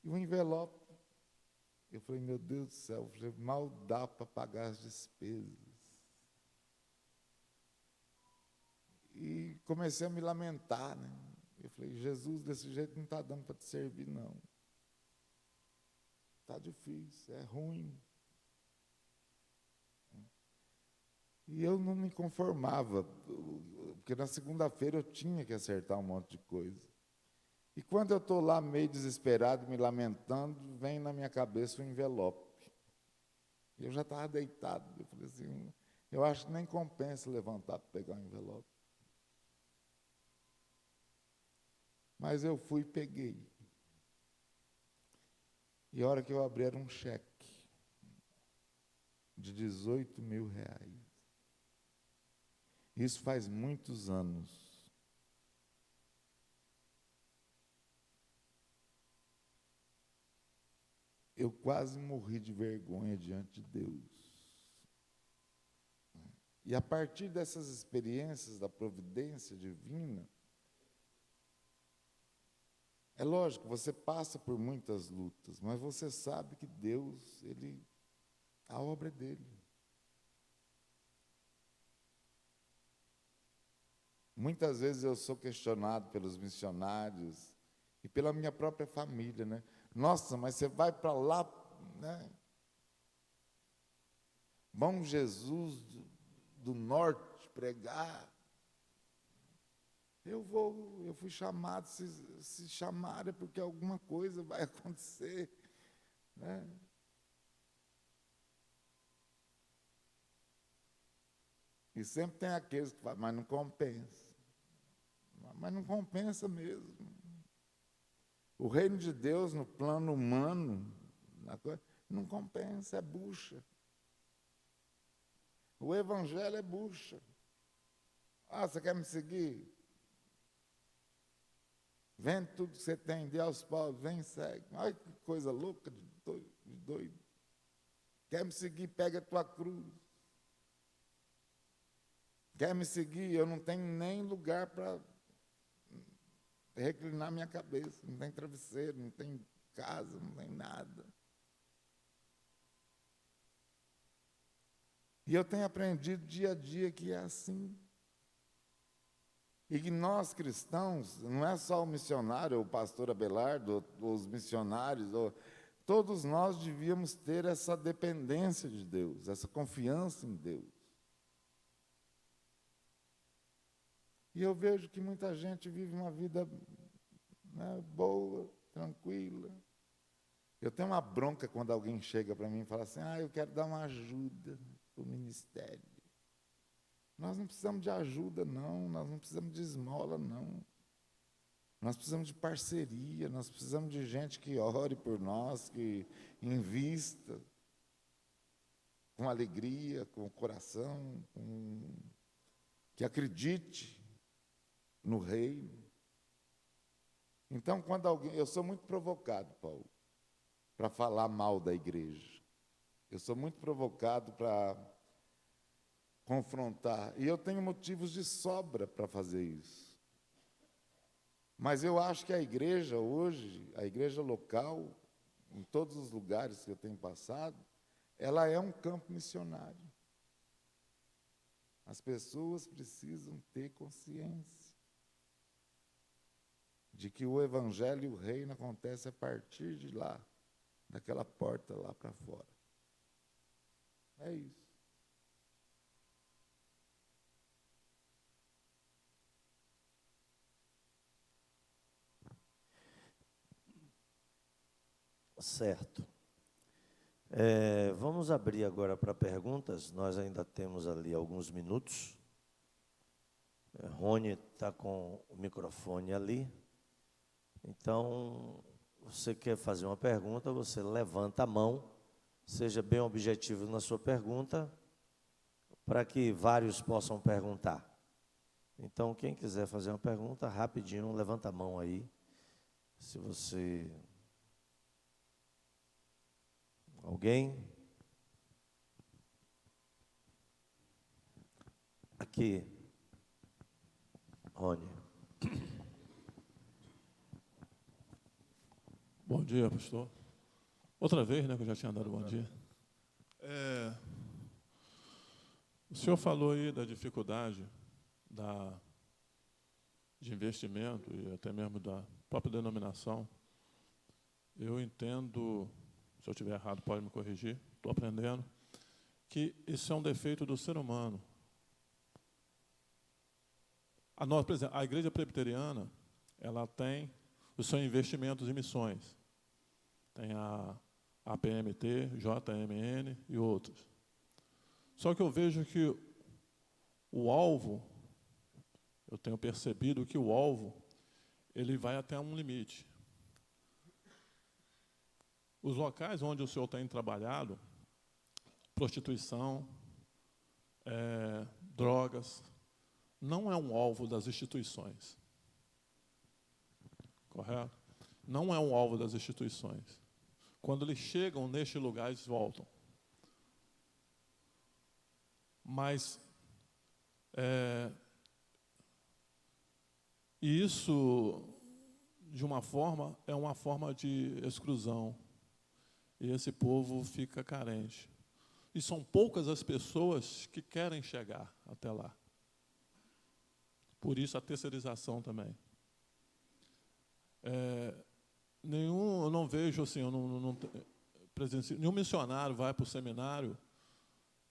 e o envelope, eu falei, meu Deus do céu, mal dá para pagar as despesas. E comecei a me lamentar, né? Eu falei, Jesus, desse jeito não está dando para te servir, não. Está difícil, é ruim. E eu não me conformava, porque na segunda-feira eu tinha que acertar um monte de coisa. E quando eu estou lá meio desesperado, me lamentando, vem na minha cabeça um envelope. Eu já estava deitado. Eu falei assim, eu acho que nem compensa levantar para pegar o envelope. Mas eu fui e peguei. E a hora que eu abri era um cheque de R$18.000. Isso faz muitos anos. Eu quase morri de vergonha diante de Deus. E a partir dessas experiências da providência divina, é lógico, você passa por muitas lutas, mas você sabe que Deus, a obra é dele. Muitas vezes eu sou questionado pelos missionários e pela minha própria família, né? Nossa, mas você vai para lá, né? Bom Jesus do norte pregar. Eu fui chamado, se chamar é porque alguma coisa vai acontecer, né? E sempre tem aqueles que falam, mas não compensa. Mas não compensa mesmo. O reino de Deus, no plano humano, não compensa, é bucha. O evangelho é bucha. Ah, você quer me seguir? Vende tudo que você tem, dê aos pobres, vem e segue. Olha que coisa louca de doido. Quer me seguir, pega a tua cruz. Quer me seguir, eu não tenho nem lugar para reclinar minha cabeça. Não tem travesseiro, não tem casa, não tem nada. E eu tenho aprendido dia a dia que é assim. E que nós cristãos, não é só o missionário, o pastor Abelardo, os missionários, todos nós devíamos ter essa dependência de Deus, essa confiança em Deus. E eu vejo que muita gente vive uma vida, né, boa, tranquila. Eu tenho uma bronca quando alguém chega para mim e fala assim, eu quero dar uma ajuda para o ministério. Nós não precisamos de ajuda, não. Nós não precisamos de esmola, não. Nós precisamos de parceria, nós precisamos de gente que ore por nós, que invista com alegria, com o coração, que acredite no reino. Então, quando alguém... Eu sou muito provocado, Paulo, para falar mal da igreja. Eu sou muito provocado para confrontar. E eu tenho motivos de sobra para fazer isso. Mas eu acho que a igreja hoje, a igreja local, em todos os lugares que eu tenho passado, ela é um campo missionário. As pessoas precisam ter consciência de que o evangelho e o reino acontece a partir de lá, daquela porta lá para fora. É isso. Certo. Vamos abrir agora para perguntas. Nós ainda temos ali alguns minutos. Rony está com o microfone ali. Então, você quer fazer uma pergunta, você levanta a mão, seja bem objetivo na sua pergunta, para que vários possam perguntar. Então, quem quiser fazer uma pergunta, rapidinho, levanta a mão aí. Se você... Alguém? Aqui. Rony. Bom dia, pastor. Outra vez, né, que eu já tinha dado bom dia. O senhor falou aí da dificuldade de investimento e até mesmo da própria denominação. Eu entendo, se eu estiver errado, pode me corrigir, estou aprendendo, que isso é um defeito do ser humano. Por exemplo, a Igreja Presbiteriana, ela tem os seus investimentos em missões. Tem a APMT, JMN e outros. Só que eu vejo que o alvo, eu tenho percebido que o alvo, ele vai até um limite. Os locais onde o senhor tem trabalhado, prostituição, drogas, não é um alvo das instituições. Correto? Não é um alvo das instituições. Quando eles chegam neste lugar, eles voltam. Mas isso, de uma forma, é uma forma de exclusão. E esse povo fica carente. E são poucas as pessoas que querem chegar até lá. Por isso a terceirização também. Eu não vejo assim, nenhum missionário vai para o seminário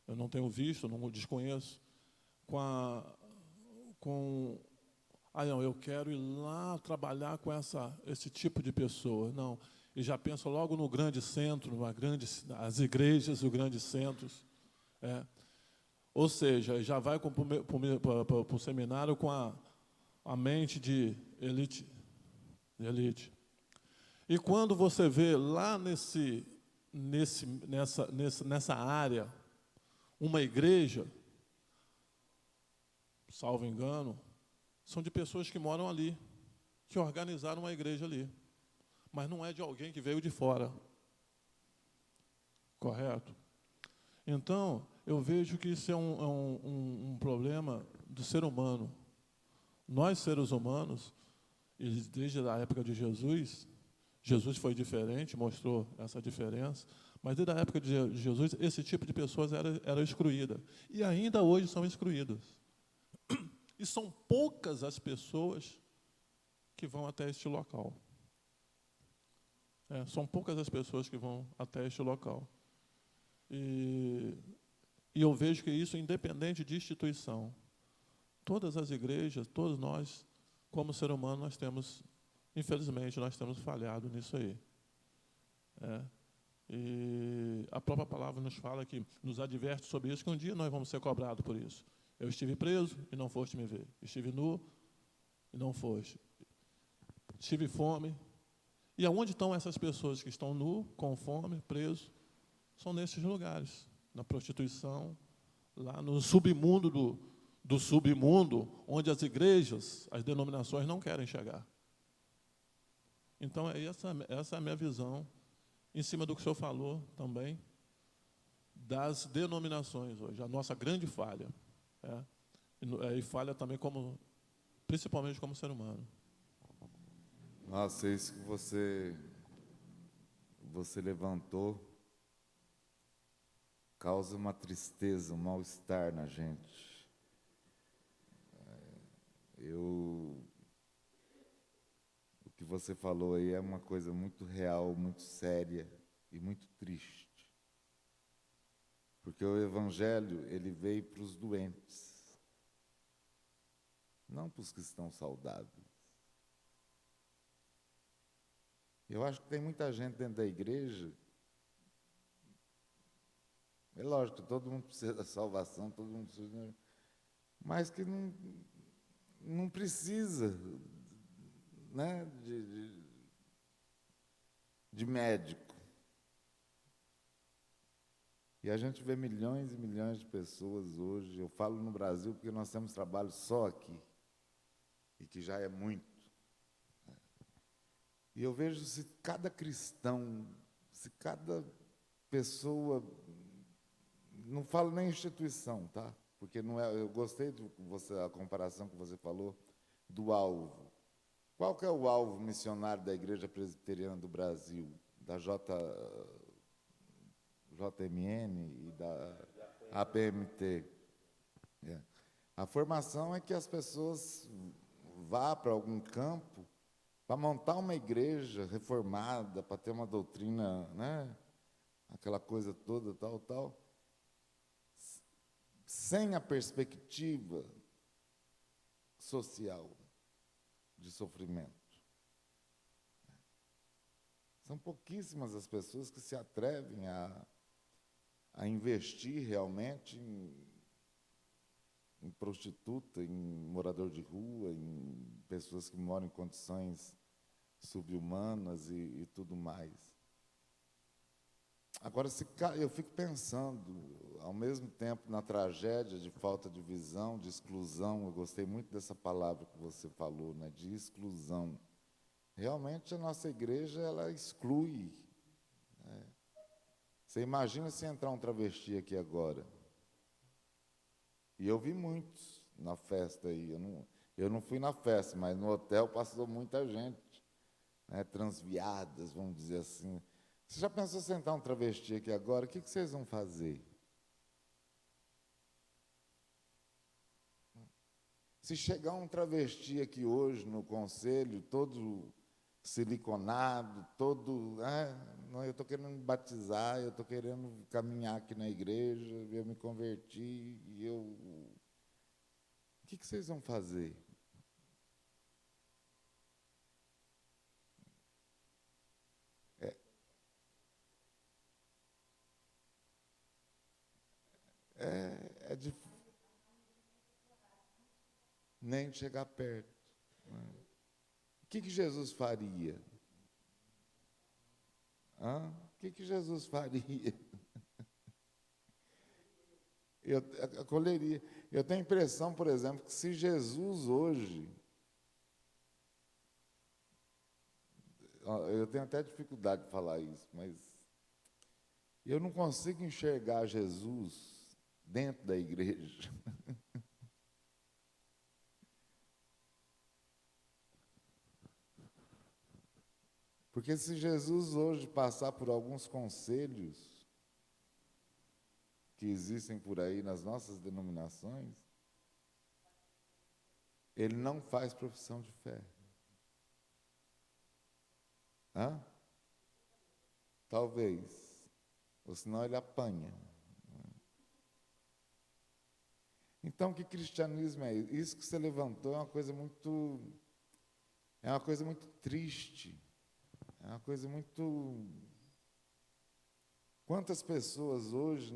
eu não tenho visto, não desconheço, com não, eu quero ir lá trabalhar com esse tipo de pessoa. Não, e já pensa logo no grande centro, as igrejas e os grandes centros. Ou seja, já vai para o seminário com a mente de elite. E quando você vê lá nessa área uma igreja, salvo engano, são de pessoas que moram ali, que organizaram uma igreja ali. Mas não é de alguém que veio de fora. Correto? Então, eu vejo que isso é um problema do ser humano. Nós, seres humanos, e desde a época de Jesus, Jesus foi diferente, mostrou essa diferença, mas desde a época de Jesus, esse tipo de pessoas era excluída. E ainda hoje são excluídas. E são poucas as pessoas que vão até este local. São poucas as pessoas que vão até este local. E eu vejo que isso é independente de instituição. Todas as igrejas, todos nós, como ser humano, infelizmente, nós temos falhado nisso aí. E a própria palavra nos fala nos adverte sobre isso, que um dia nós vamos ser cobrados por isso. Eu estive preso e não foste me ver. Estive nu e não foste. Tive fome. E aonde estão essas pessoas que estão nu, com fome, presos? São nesses lugares, na prostituição, lá no submundo do submundo, onde as igrejas, as denominações não querem chegar. Então, essa é a minha visão, em cima do que o senhor falou também, das denominações hoje, a nossa grande falha. E falha também principalmente como ser humano. Nossa, isso que você levantou causa uma tristeza, um mal-estar na gente. O que você falou aí é uma coisa muito real, muito séria e muito triste. Porque o Evangelho, ele veio para os doentes, não para os que estão saudáveis. Eu acho que tem muita gente dentro da igreja. É lógico que todo mundo precisa da salvação, todo mundo precisa, mas que não precisa, né, de médico. E a gente vê milhões e milhões de pessoas hoje. Eu falo no Brasil porque nós temos trabalho só aqui, e que já é muito. E eu vejo se cada cristão, se cada pessoa, não falo nem instituição, tá? Porque não é. Eu gostei a comparação que você falou do alvo. Qual que é o alvo missionário da Igreja Presbiteriana do Brasil, da JMN e da APMT? A formação é que as pessoas vá para algum campo para montar uma igreja reformada, para ter uma doutrina, né? Aquela coisa toda, tal, sem a perspectiva social de sofrimento. São pouquíssimas as pessoas que se atrevem a investir realmente em prostituta, em morador de rua, em pessoas que moram em condições subhumanas e tudo mais. Agora, eu fico pensando, ao mesmo tempo, na tragédia de falta de visão, de exclusão. Eu gostei muito dessa palavra que você falou, né, de exclusão. Realmente, a nossa igreja, ela exclui. Né? Você imagina se entrar um travesti aqui agora. E eu vi muitos na festa aí. Eu não fui na festa, mas no hotel passou muita gente, né, transviadas, vamos dizer assim. Você já pensou sentar um travesti aqui agora? O que vocês vão fazer? Se chegar um travesti aqui hoje no conselho, todo siliconado, todo, não, eu estou querendo me batizar, eu estou querendo caminhar aqui na igreja, eu me converti, e o que vocês vão fazer? É difícil nem chegar perto. O que Jesus faria? O que Jesus faria? Acolheria. Eu tenho a impressão, por exemplo, que se Jesus hoje... Eu tenho até dificuldade de falar isso, mas eu não consigo enxergar Jesus dentro da igreja. Porque se Jesus hoje passar por alguns conselhos que existem por aí nas nossas denominações, ele não faz profissão de fé. Talvez. Ou senão ele apanha. Então, que cristianismo é isso? Isso que você levantou é uma coisa muito triste. É uma coisa muito... Quantas pessoas hoje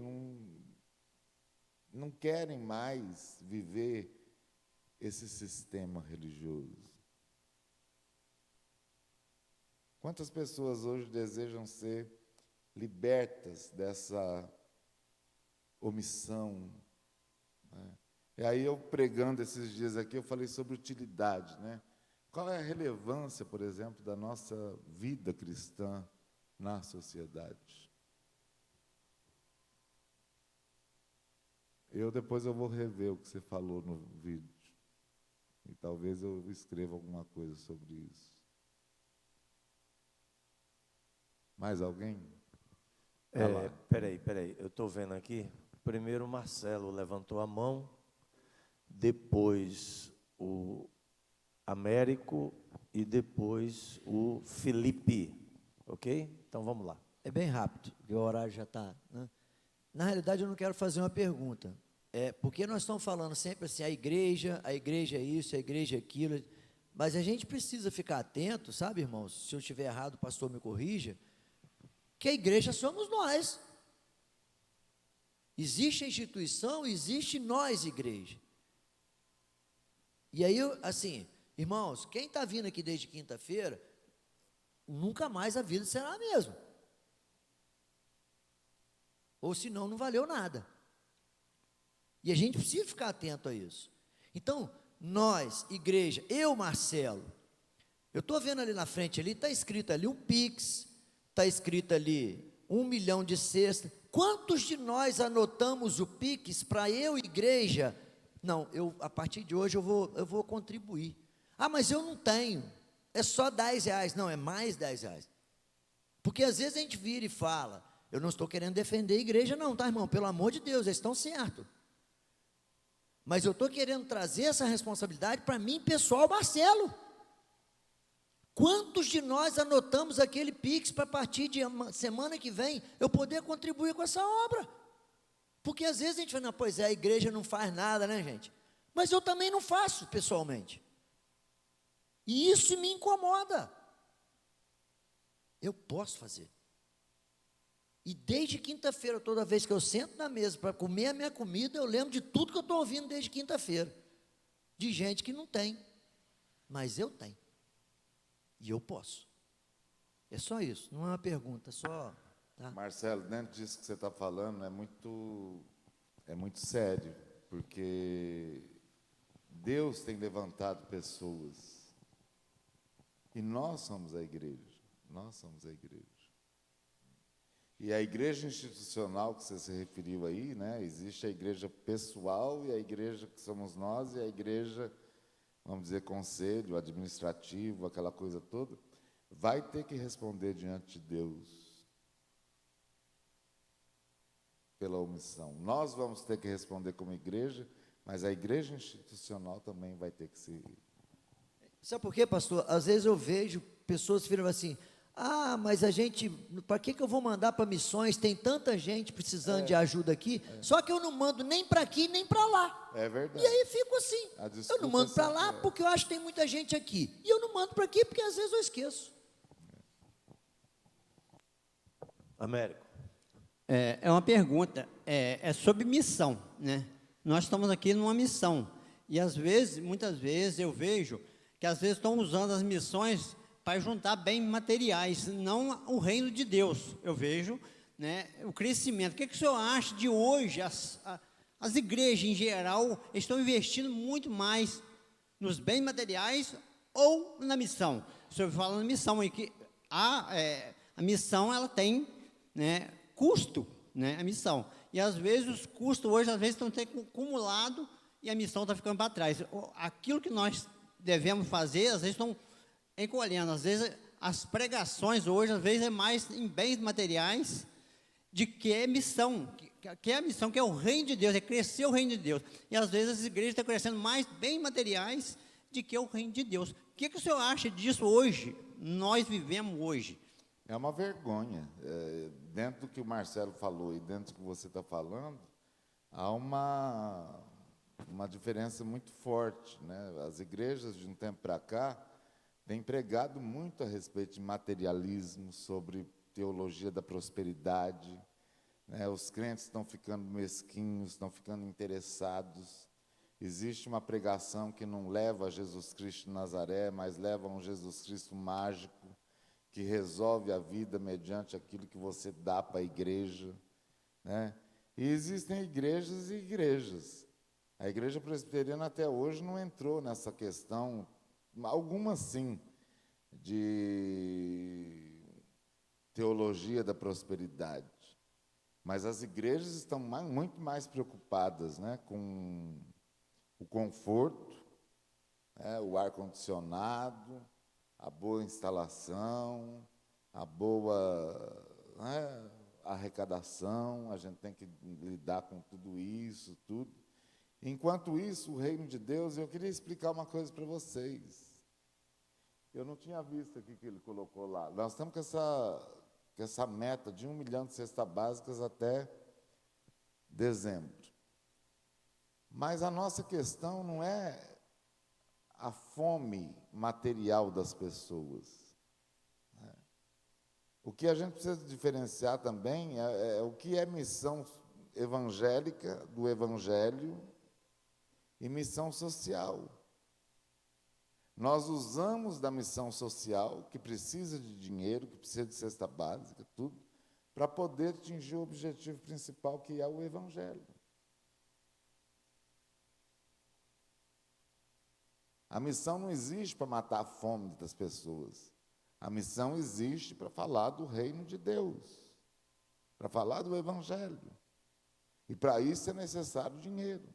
não querem mais viver esse sistema religioso? Quantas pessoas hoje desejam ser libertas dessa omissão? E aí, eu pregando esses dias aqui, eu falei sobre utilidade, né? Qual é a relevância, por exemplo, da nossa vida cristã na sociedade? Depois eu vou rever o que você falou no vídeo. E talvez eu escreva alguma coisa sobre isso. Mais alguém? Peraí. Eu estou vendo aqui. Primeiro o Marcelo levantou a mão, depois o Américo e depois o Felipe. Ok? Então vamos lá. É bem rápido, porque o horário já está... Né? Na realidade, eu não quero fazer uma pergunta. Porque nós estamos falando sempre assim, a igreja é isso, a igreja é aquilo, mas a gente precisa ficar atento, sabe, irmãos? Se eu estiver errado, o pastor me corrija, que a igreja somos nós. Existe a instituição, existe nós, igreja. E aí, assim, irmãos, quem está vindo aqui desde quinta-feira, nunca mais a vida será a mesma. Ou senão, não valeu nada. E a gente precisa ficar atento a isso. Então, nós, igreja, eu, Marcelo, eu estou vendo ali na frente, ali está escrito ali um Pix, está escrito ali 1 milhão de cesta. Quantos de nós anotamos o Pix para eu, igreja? Não, a partir de hoje eu vou contribuir. Mas eu não tenho, é só R$10. Não, é mais R$10. Porque às vezes a gente vira e fala, eu não estou querendo defender a igreja não, tá, irmão? Pelo amor de Deus, eles estão certos. Mas eu estou querendo trazer essa responsabilidade para mim, pessoal, Marcelo. Quantos de nós anotamos aquele Pix para a partir de semana que vem eu poder contribuir com essa obra? Porque às vezes a gente fala, não, pois é, a igreja não faz nada, né, gente? Mas eu também não faço, pessoalmente. E isso me incomoda. Eu posso fazer. E desde quinta-feira, toda vez que eu sento na mesa para comer a minha comida, eu lembro de tudo que eu estou ouvindo desde quinta-feira. De gente que não tem. Mas eu tenho. E eu posso. É só isso, não é uma pergunta, só... Tá? Marcelo, dentro disso que você está falando, é muito sério, porque Deus tem levantado pessoas. E nós somos a igreja. Nós somos a igreja. E a igreja institucional que você se referiu aí, né? Existe a igreja pessoal e a igreja que somos nós e a igreja, vamos dizer, conselho administrativo, aquela coisa toda, vai ter que responder diante de Deus pela omissão. Nós vamos ter que responder como igreja, mas a igreja institucional também vai ter que se... Sabe por quê, pastor? Às vezes eu vejo pessoas viram assim, mas para que eu vou mandar para missões? Tem tanta gente precisando de ajuda aqui, só que eu não mando nem para aqui, nem para lá. É verdade. E aí fico assim, A eu desculpa não mando para sempre lá porque eu acho que tem muita gente aqui, e eu não mando para aqui porque às vezes eu esqueço. Américo. É uma pergunta, é sobre missão, né? Nós estamos aqui numa missão, e às vezes, muitas vezes, eu vejo que às vezes estão usando as missões para juntar bens materiais, não o reino de Deus. Eu vejo, né, o crescimento. O que o senhor acha de hoje? As igrejas, em geral, estão investindo muito mais nos bens materiais ou na missão? O senhor fala na missão, em que a missão, ela tem, né, custo, né, a missão. E, às vezes, os custos hoje, às vezes, estão sendo acumulados e a missão está ficando para trás. Aquilo que nós devemos fazer, às vezes, estão encolhendo. Às vezes, as pregações hoje, às vezes, é mais em bens materiais de que é missão, que é a missão, que é o reino de Deus, é crescer o reino de Deus. E, às vezes, as igrejas estão crescendo mais bens materiais de que o reino de Deus. O que o senhor acha disso hoje? Nós vivemos hoje. É uma vergonha. Dentro do que o Marcelo falou e dentro do que você está falando, há uma diferença muito forte, né? As igrejas, de um tempo para cá, têm pregado muito a respeito de materialismo, sobre teologia da prosperidade, né? Os crentes estão ficando mesquinhos, estão ficando interessados. Existe uma pregação que não leva a Jesus Cristo de Nazaré, mas leva a um Jesus Cristo mágico, que resolve a vida mediante aquilo que você dá para a igreja, né? E existem igrejas e igrejas. A igreja presbiteriana até hoje não entrou nessa questão, algumas sim, de teologia da prosperidade. Mas as igrejas estão muito mais preocupadas, né, com o conforto, né, o ar-condicionado, a boa instalação, a boa, né, arrecadação. A gente tem que lidar com tudo isso, tudo. Enquanto isso, o reino de Deus, eu queria explicar uma coisa para vocês. Eu não tinha visto aqui que ele colocou lá. Nós estamos com essa meta de 1 milhão de cestas básicas até dezembro. Mas a nossa questão não é a fome material das pessoas. O que a gente precisa diferenciar também é o que é missão evangélica do evangelho e missão social. Nós usamos da missão social, que precisa de dinheiro, que precisa de cesta básica, tudo, para poder atingir o objetivo principal, que é o evangelho. A missão não existe para matar a fome das pessoas. A missão existe para falar do reino de Deus, para falar do evangelho. E para isso é necessário dinheiro.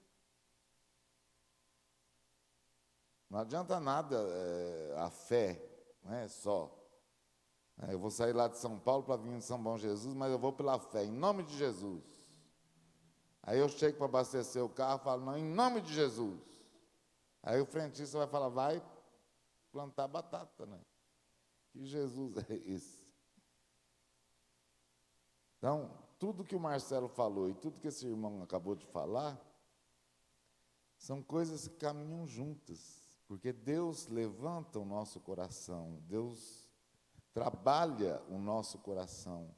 Não adianta nada a fé, não é só. Eu vou sair lá de São Paulo para vir em São Bom Jesus, mas eu vou pela fé, em nome de Jesus. Aí eu chego para abastecer o carro e falo, não, em nome de Jesus. Aí o frentista vai falar, vai plantar batata, né? Que Jesus é esse? Então, tudo que o Marcelo falou e tudo que esse irmão acabou de falar, são coisas que caminham juntas. Porque Deus levanta o nosso coração, Deus trabalha o nosso coração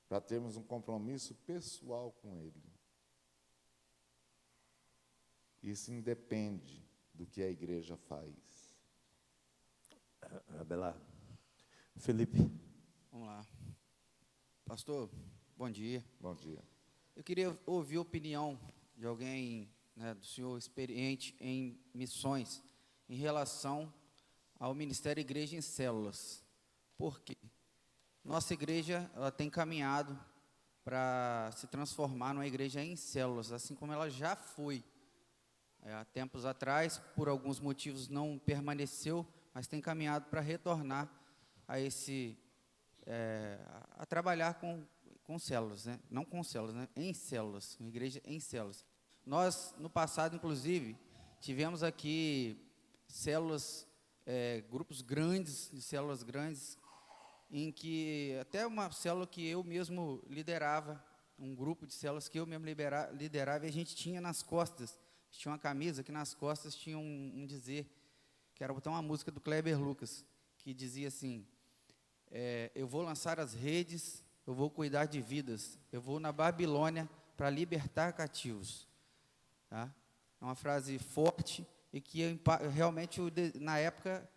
para termos um compromisso pessoal com Ele. Isso independe do que a igreja faz. Abelardo. Felipe. Vamos lá. Pastor, bom dia. Bom dia. Eu queria ouvir a opinião de alguém, né, do senhor experiente em missões, em relação ao Ministério Igreja em Células. Por quê? Nossa igreja, ela tem caminhado para se transformar numa igreja em células, assim como ela já foi. Há tempos atrás, por alguns motivos, não permaneceu, mas tem caminhado para retornar a a trabalhar com células, né? Não com células, né? Em células, uma igreja em células. Nós, no passado, inclusive, tivemos aqui células grupos grandes, de células grandes, em que até uma célula que eu mesmo liderava, um grupo de células que eu mesmo liderava, e a gente tinha nas costas, tinha uma camisa que nas costas tinha um dizer, que era botar uma música do Kleber Lucas, que dizia assim, eu vou lançar as redes, eu vou cuidar de vidas, eu vou na Babilônia para libertar cativos. Tá? É uma frase forte e que realmente, na época,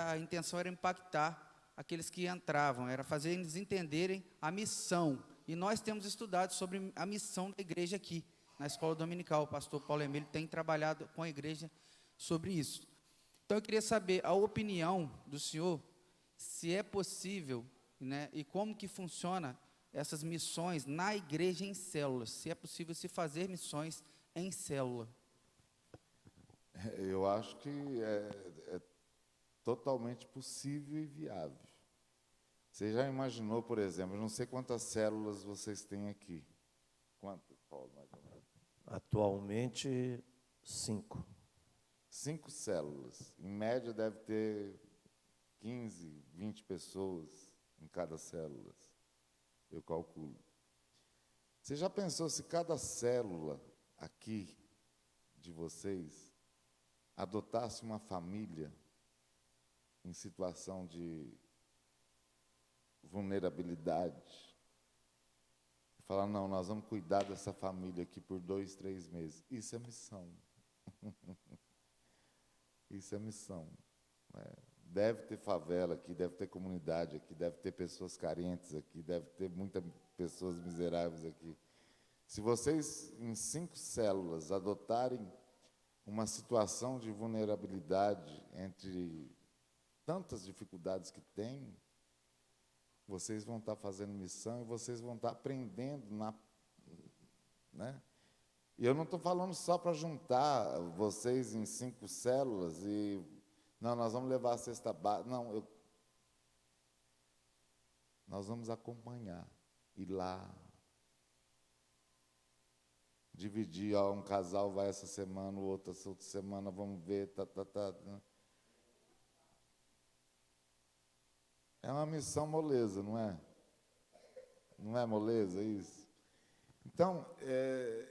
a intenção era impactar aqueles que entravam, era fazer eles entenderem a missão. E nós temos estudado sobre a missão da igreja aqui, na escola dominical. O pastor Paulo Emílio tem trabalhado com a igreja sobre isso. Então, eu queria saber a opinião do senhor, se é possível, né, e como que funciona essas missões na igreja em células, se é possível se fazer missões em célula. Eu acho que é totalmente possível e viável. Você já imaginou, por exemplo, eu não sei quantas células vocês têm aqui. Quantas, Paulo, mais ou menos? Atualmente, 5. 5 células. Em média, deve ter 15, 20 pessoas em cada célula, eu calculo. Você já pensou se cada célula aqui de vocês adotasse uma família em situação de vulnerabilidade? Falar, não, nós vamos cuidar dessa família aqui por 2, 3 meses. Isso é missão. Isso é missão. Deve ter favela aqui, deve ter comunidade aqui, deve ter pessoas carentes aqui, deve ter muitas pessoas miseráveis aqui. Se vocês, em 5 células, adotarem uma situação de vulnerabilidade entre tantas dificuldades que tem, vocês vão estar fazendo missão e vocês vão estar aprendendo, né? E eu não estou falando só para juntar vocês em 5 células e, não, nós vamos levar a cesta básica. Não, nós vamos acompanhar, ir lá, dividir, um casal vai essa semana, o outro essa outra semana, vamos ver, né? É uma missão moleza, não é? Não é moleza isso? Então,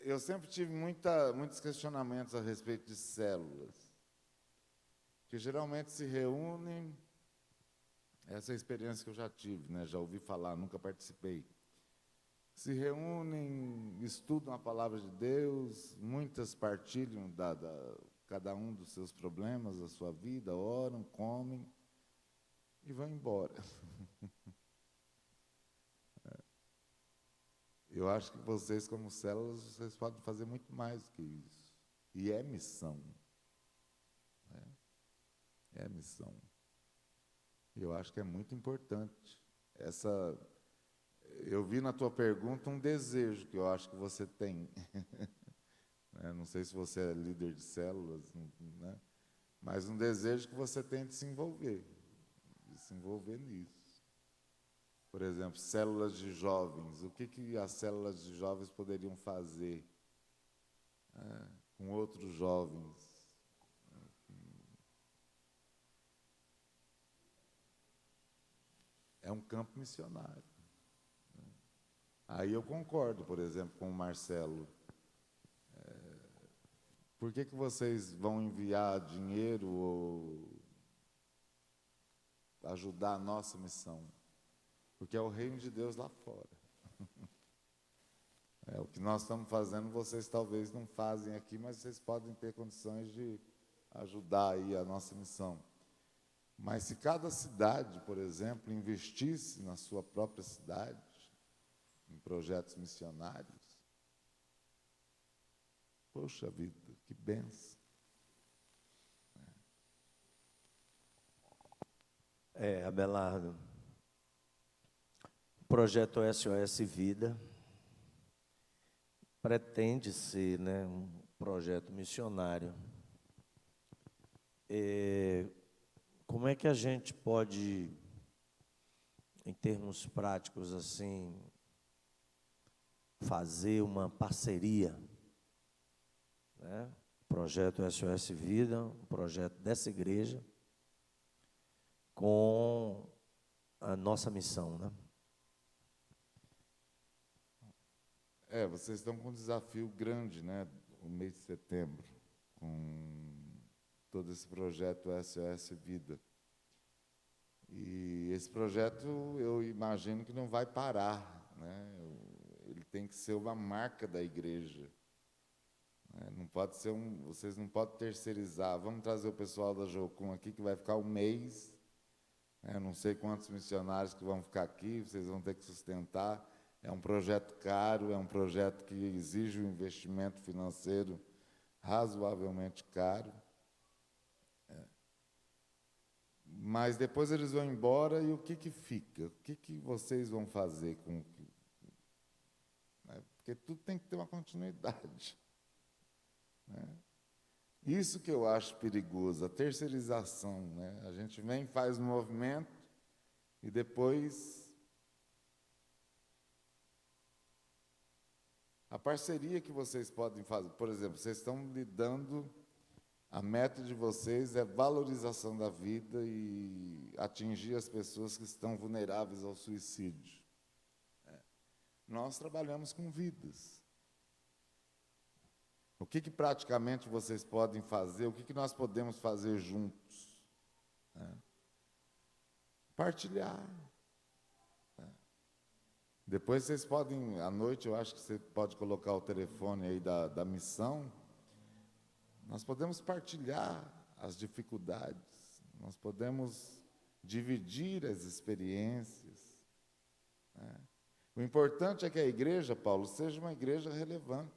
eu sempre tive muitos questionamentos a respeito de células, que geralmente se reúnem, essa é a experiência que eu já tive, né? Já ouvi falar, nunca participei. Se reúnem, estudam a palavra de Deus, muitas partilham cada um dos seus problemas, da sua vida, oram, comem e vão embora. Eu acho que vocês, como células, vocês podem fazer muito mais do que isso. E é missão. É missão. Eu acho que é muito importante. Eu vi na tua pergunta um desejo que eu acho que você tem. Não sei se você é líder de células, né? Mas um desejo que você tem de se envolver nisso. Por exemplo, células de jovens. O que as células de jovens poderiam fazer com outros jovens? É um campo missionário. Aí eu concordo, por exemplo, com o Marcelo. Por que vocês vão enviar dinheiro ou ajudar a nossa missão? Porque é o reino de Deus lá fora. O que nós estamos fazendo, vocês talvez não fazem aqui, mas vocês podem ter condições de ajudar aí a nossa missão. Mas se cada cidade, por exemplo, investisse na sua própria cidade, em projetos missionários, poxa vida, que bênção. Abelardo, o projeto SOS Vida pretende ser, né, um projeto missionário. Como é que a gente pode, em termos práticos, assim, fazer uma parceria, né? O projeto SOS Vida, um projeto dessa igreja, com a nossa missão, né? Vocês estão com um desafio grande, né? O mês de setembro, com todo esse projeto SOS Vida. E esse projeto, eu imagino que não vai parar, né? Ele tem que ser uma marca da igreja. Não pode ser vocês não podem terceirizar. Vamos trazer o pessoal da Jocum aqui, que vai ficar um mês. Não sei quantos missionários que vão ficar aqui, vocês vão ter que sustentar. É um projeto caro, é um projeto que exige um investimento financeiro razoavelmente caro. Mas depois eles vão embora e o que fica? O que vocês vão fazer com o que? Porque tudo tem que ter uma continuidade. Isso que eu acho perigoso, a terceirização. A gente vem, faz um movimento e depois a parceria que vocês podem fazer, por exemplo, vocês estão lidando, a meta de vocês é valorização da vida e atingir as pessoas que estão vulneráveis ao suicídio. Nós trabalhamos com vidas. O que praticamente vocês podem fazer, o que nós podemos fazer juntos? Partilhar. Depois vocês podem, à noite, eu acho que você pode colocar o telefone aí da missão. Nós podemos partilhar as dificuldades, nós podemos dividir as experiências. O importante é que a igreja, Paulo, seja uma igreja relevante.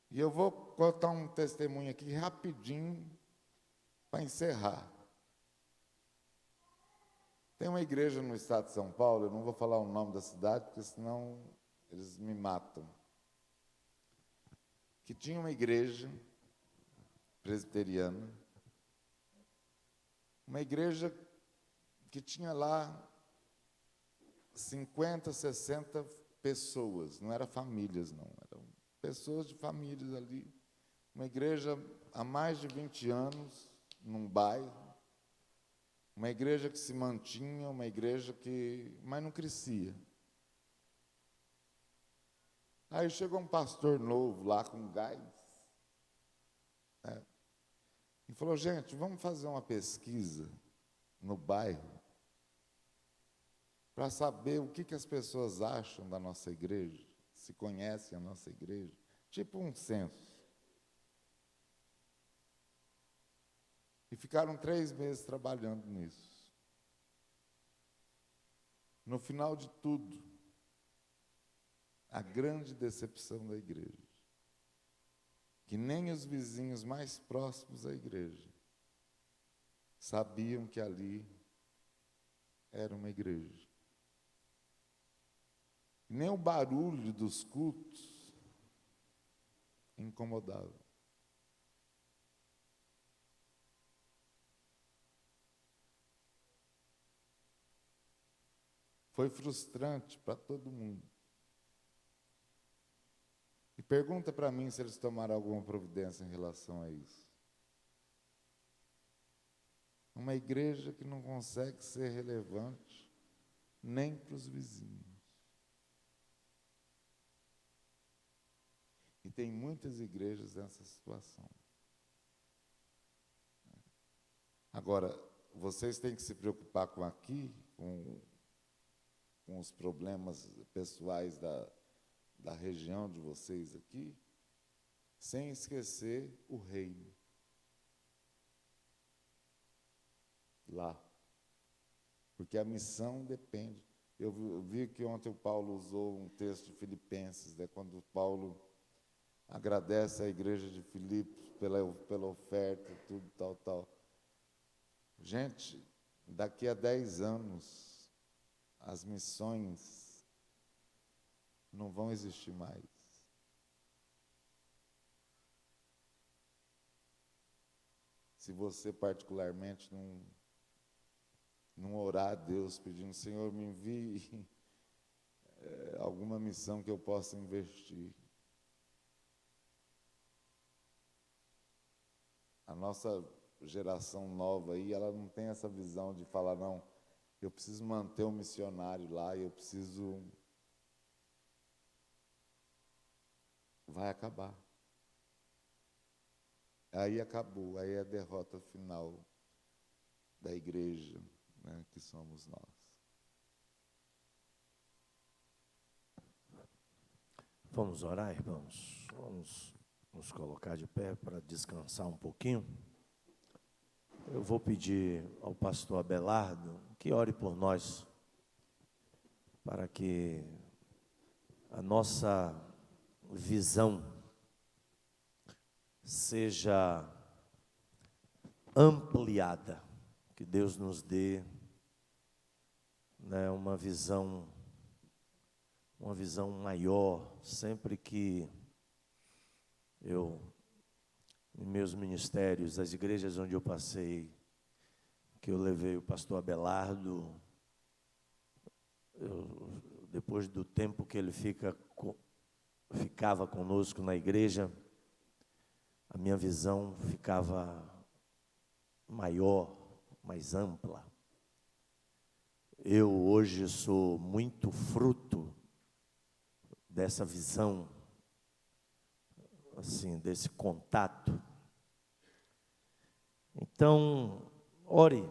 E eu vou contar um testemunho aqui rapidinho para encerrar. Tem uma igreja no estado de São Paulo, eu não vou falar o nome da cidade, porque senão eles me matam, que tinha uma igreja presbiteriana, uma igreja que tinha lá 50, 60 pessoas, não eram famílias, não, eram pessoas de famílias ali, uma igreja há mais de 20 anos, num bairro, uma igreja que se mantinha, uma igreja mas não crescia. Aí chegou um pastor novo lá com gás, e falou, gente, vamos fazer uma pesquisa no bairro para saber o que as pessoas acham da nossa igreja, se conhecem a nossa igreja, tipo um censo. E ficaram 3 meses trabalhando nisso. No final de tudo, a grande decepção da igreja, que nem os vizinhos mais próximos à igreja sabiam que ali era uma igreja. E nem o barulho dos cultos incomodava. Foi frustrante para todo mundo. E pergunta para mim se eles tomaram alguma providência em relação a isso. Uma igreja que não consegue ser relevante nem para os vizinhos. E tem muitas igrejas nessa situação. Agora, vocês têm que se preocupar com os problemas pessoais da região de vocês aqui, sem esquecer o reino. Lá. Porque a missão depende. Eu vi que ontem o Paulo usou um texto de Filipenses, quando Paulo agradece à igreja de Filipos pela oferta, tudo, tal. Gente, daqui a 10 anos, as missões não vão existir mais. Se você particularmente não orar a Deus pedindo, Senhor, me envie alguma missão que eu possa investir. A nossa geração nova aí, ela não tem essa visão de falar, não, eu preciso manter o missionário lá, eu preciso... Vai acabar. Aí acabou, aí é a derrota final da igreja, né, que somos nós. Vamos orar, irmãos? Vamos nos colocar de pé para descansar um pouquinho. Eu vou pedir ao pastor Abelardo que ore por nós, para que a nossa visão seja ampliada, que Deus nos dê, né, uma visão maior. Sempre que eu, em meus ministérios, as igrejas onde eu passei, que eu levei o pastor Abelardo, depois do tempo que ele ficava conosco na igreja, a minha visão ficava maior, mais ampla. Eu hoje sou muito fruto dessa visão, assim, desse contato. Então, ore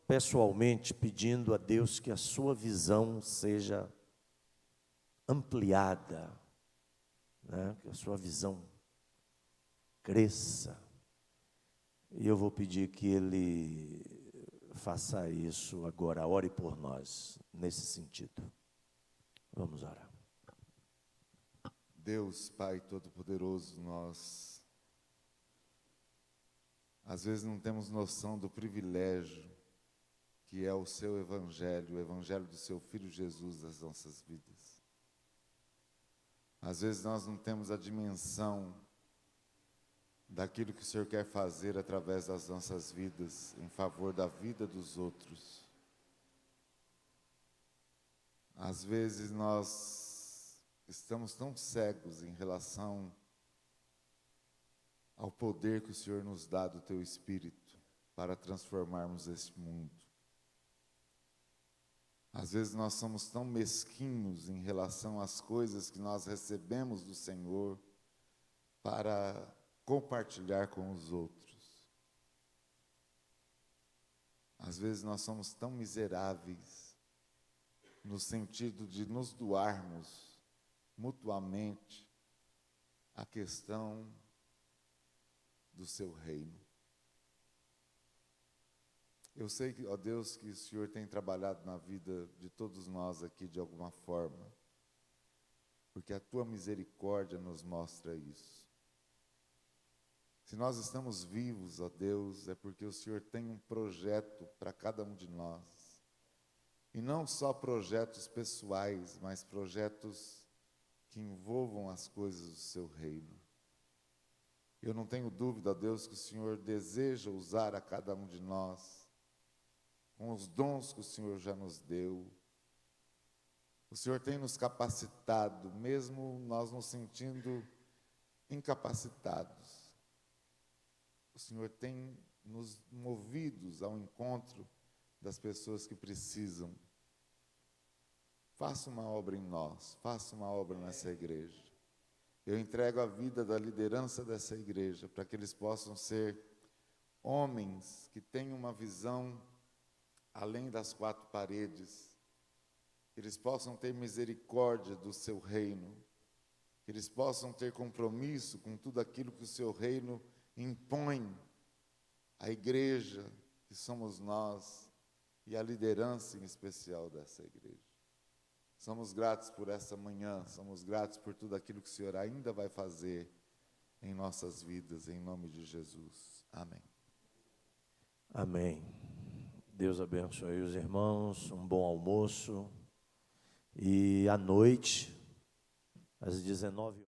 pessoalmente, pedindo a Deus que a sua visão seja ampliada, né? Que a sua visão cresça. E eu vou pedir que Ele faça isso agora. Ore por nós, nesse sentido. Vamos orar. Deus, Pai Todo-Poderoso, nós às vezes não temos noção do privilégio que é o seu Evangelho, o Evangelho do seu Filho Jesus das nossas vidas. Às vezes nós não temos a dimensão daquilo que o Senhor quer fazer através das nossas vidas, em favor da vida dos outros. Às vezes nós estamos tão cegos em relação ao poder que o Senhor nos dá do Teu Espírito para transformarmos este mundo. Às vezes nós somos tão mesquinhos em relação às coisas que nós recebemos do Senhor para compartilhar com os outros. Às vezes nós somos tão miseráveis no sentido de nos doarmos mutuamente a questão do seu reino. Eu sei, ó Deus, que o Senhor tem trabalhado na vida de todos nós aqui de alguma forma, porque a Tua misericórdia nos mostra isso. Se nós estamos vivos, ó Deus, é porque o Senhor tem um projeto para cada um de nós. E não só projetos pessoais, mas projetos que envolvam as coisas do seu reino. Eu não tenho dúvida, ó Deus, que o Senhor deseja usar a cada um de nós com os dons que o Senhor já nos deu. O Senhor tem nos capacitado, mesmo nós nos sentindo incapacitados. O Senhor tem nos movidos ao encontro das pessoas que precisam. Faça uma obra em nós, faça uma obra nessa igreja. Eu entrego a vida da liderança dessa igreja para que eles possam ser homens que tenham uma visão além das quatro paredes, que eles possam ter misericórdia do seu reino, que eles possam ter compromisso com tudo aquilo que o seu reino impõe à igreja, que somos nós, e a liderança em especial dessa igreja. Somos gratos por essa manhã, somos gratos por tudo aquilo que o Senhor ainda vai fazer em nossas vidas, em nome de Jesus. Amém. Amém. Deus abençoe os irmãos, um bom almoço. E à noite, às 19h.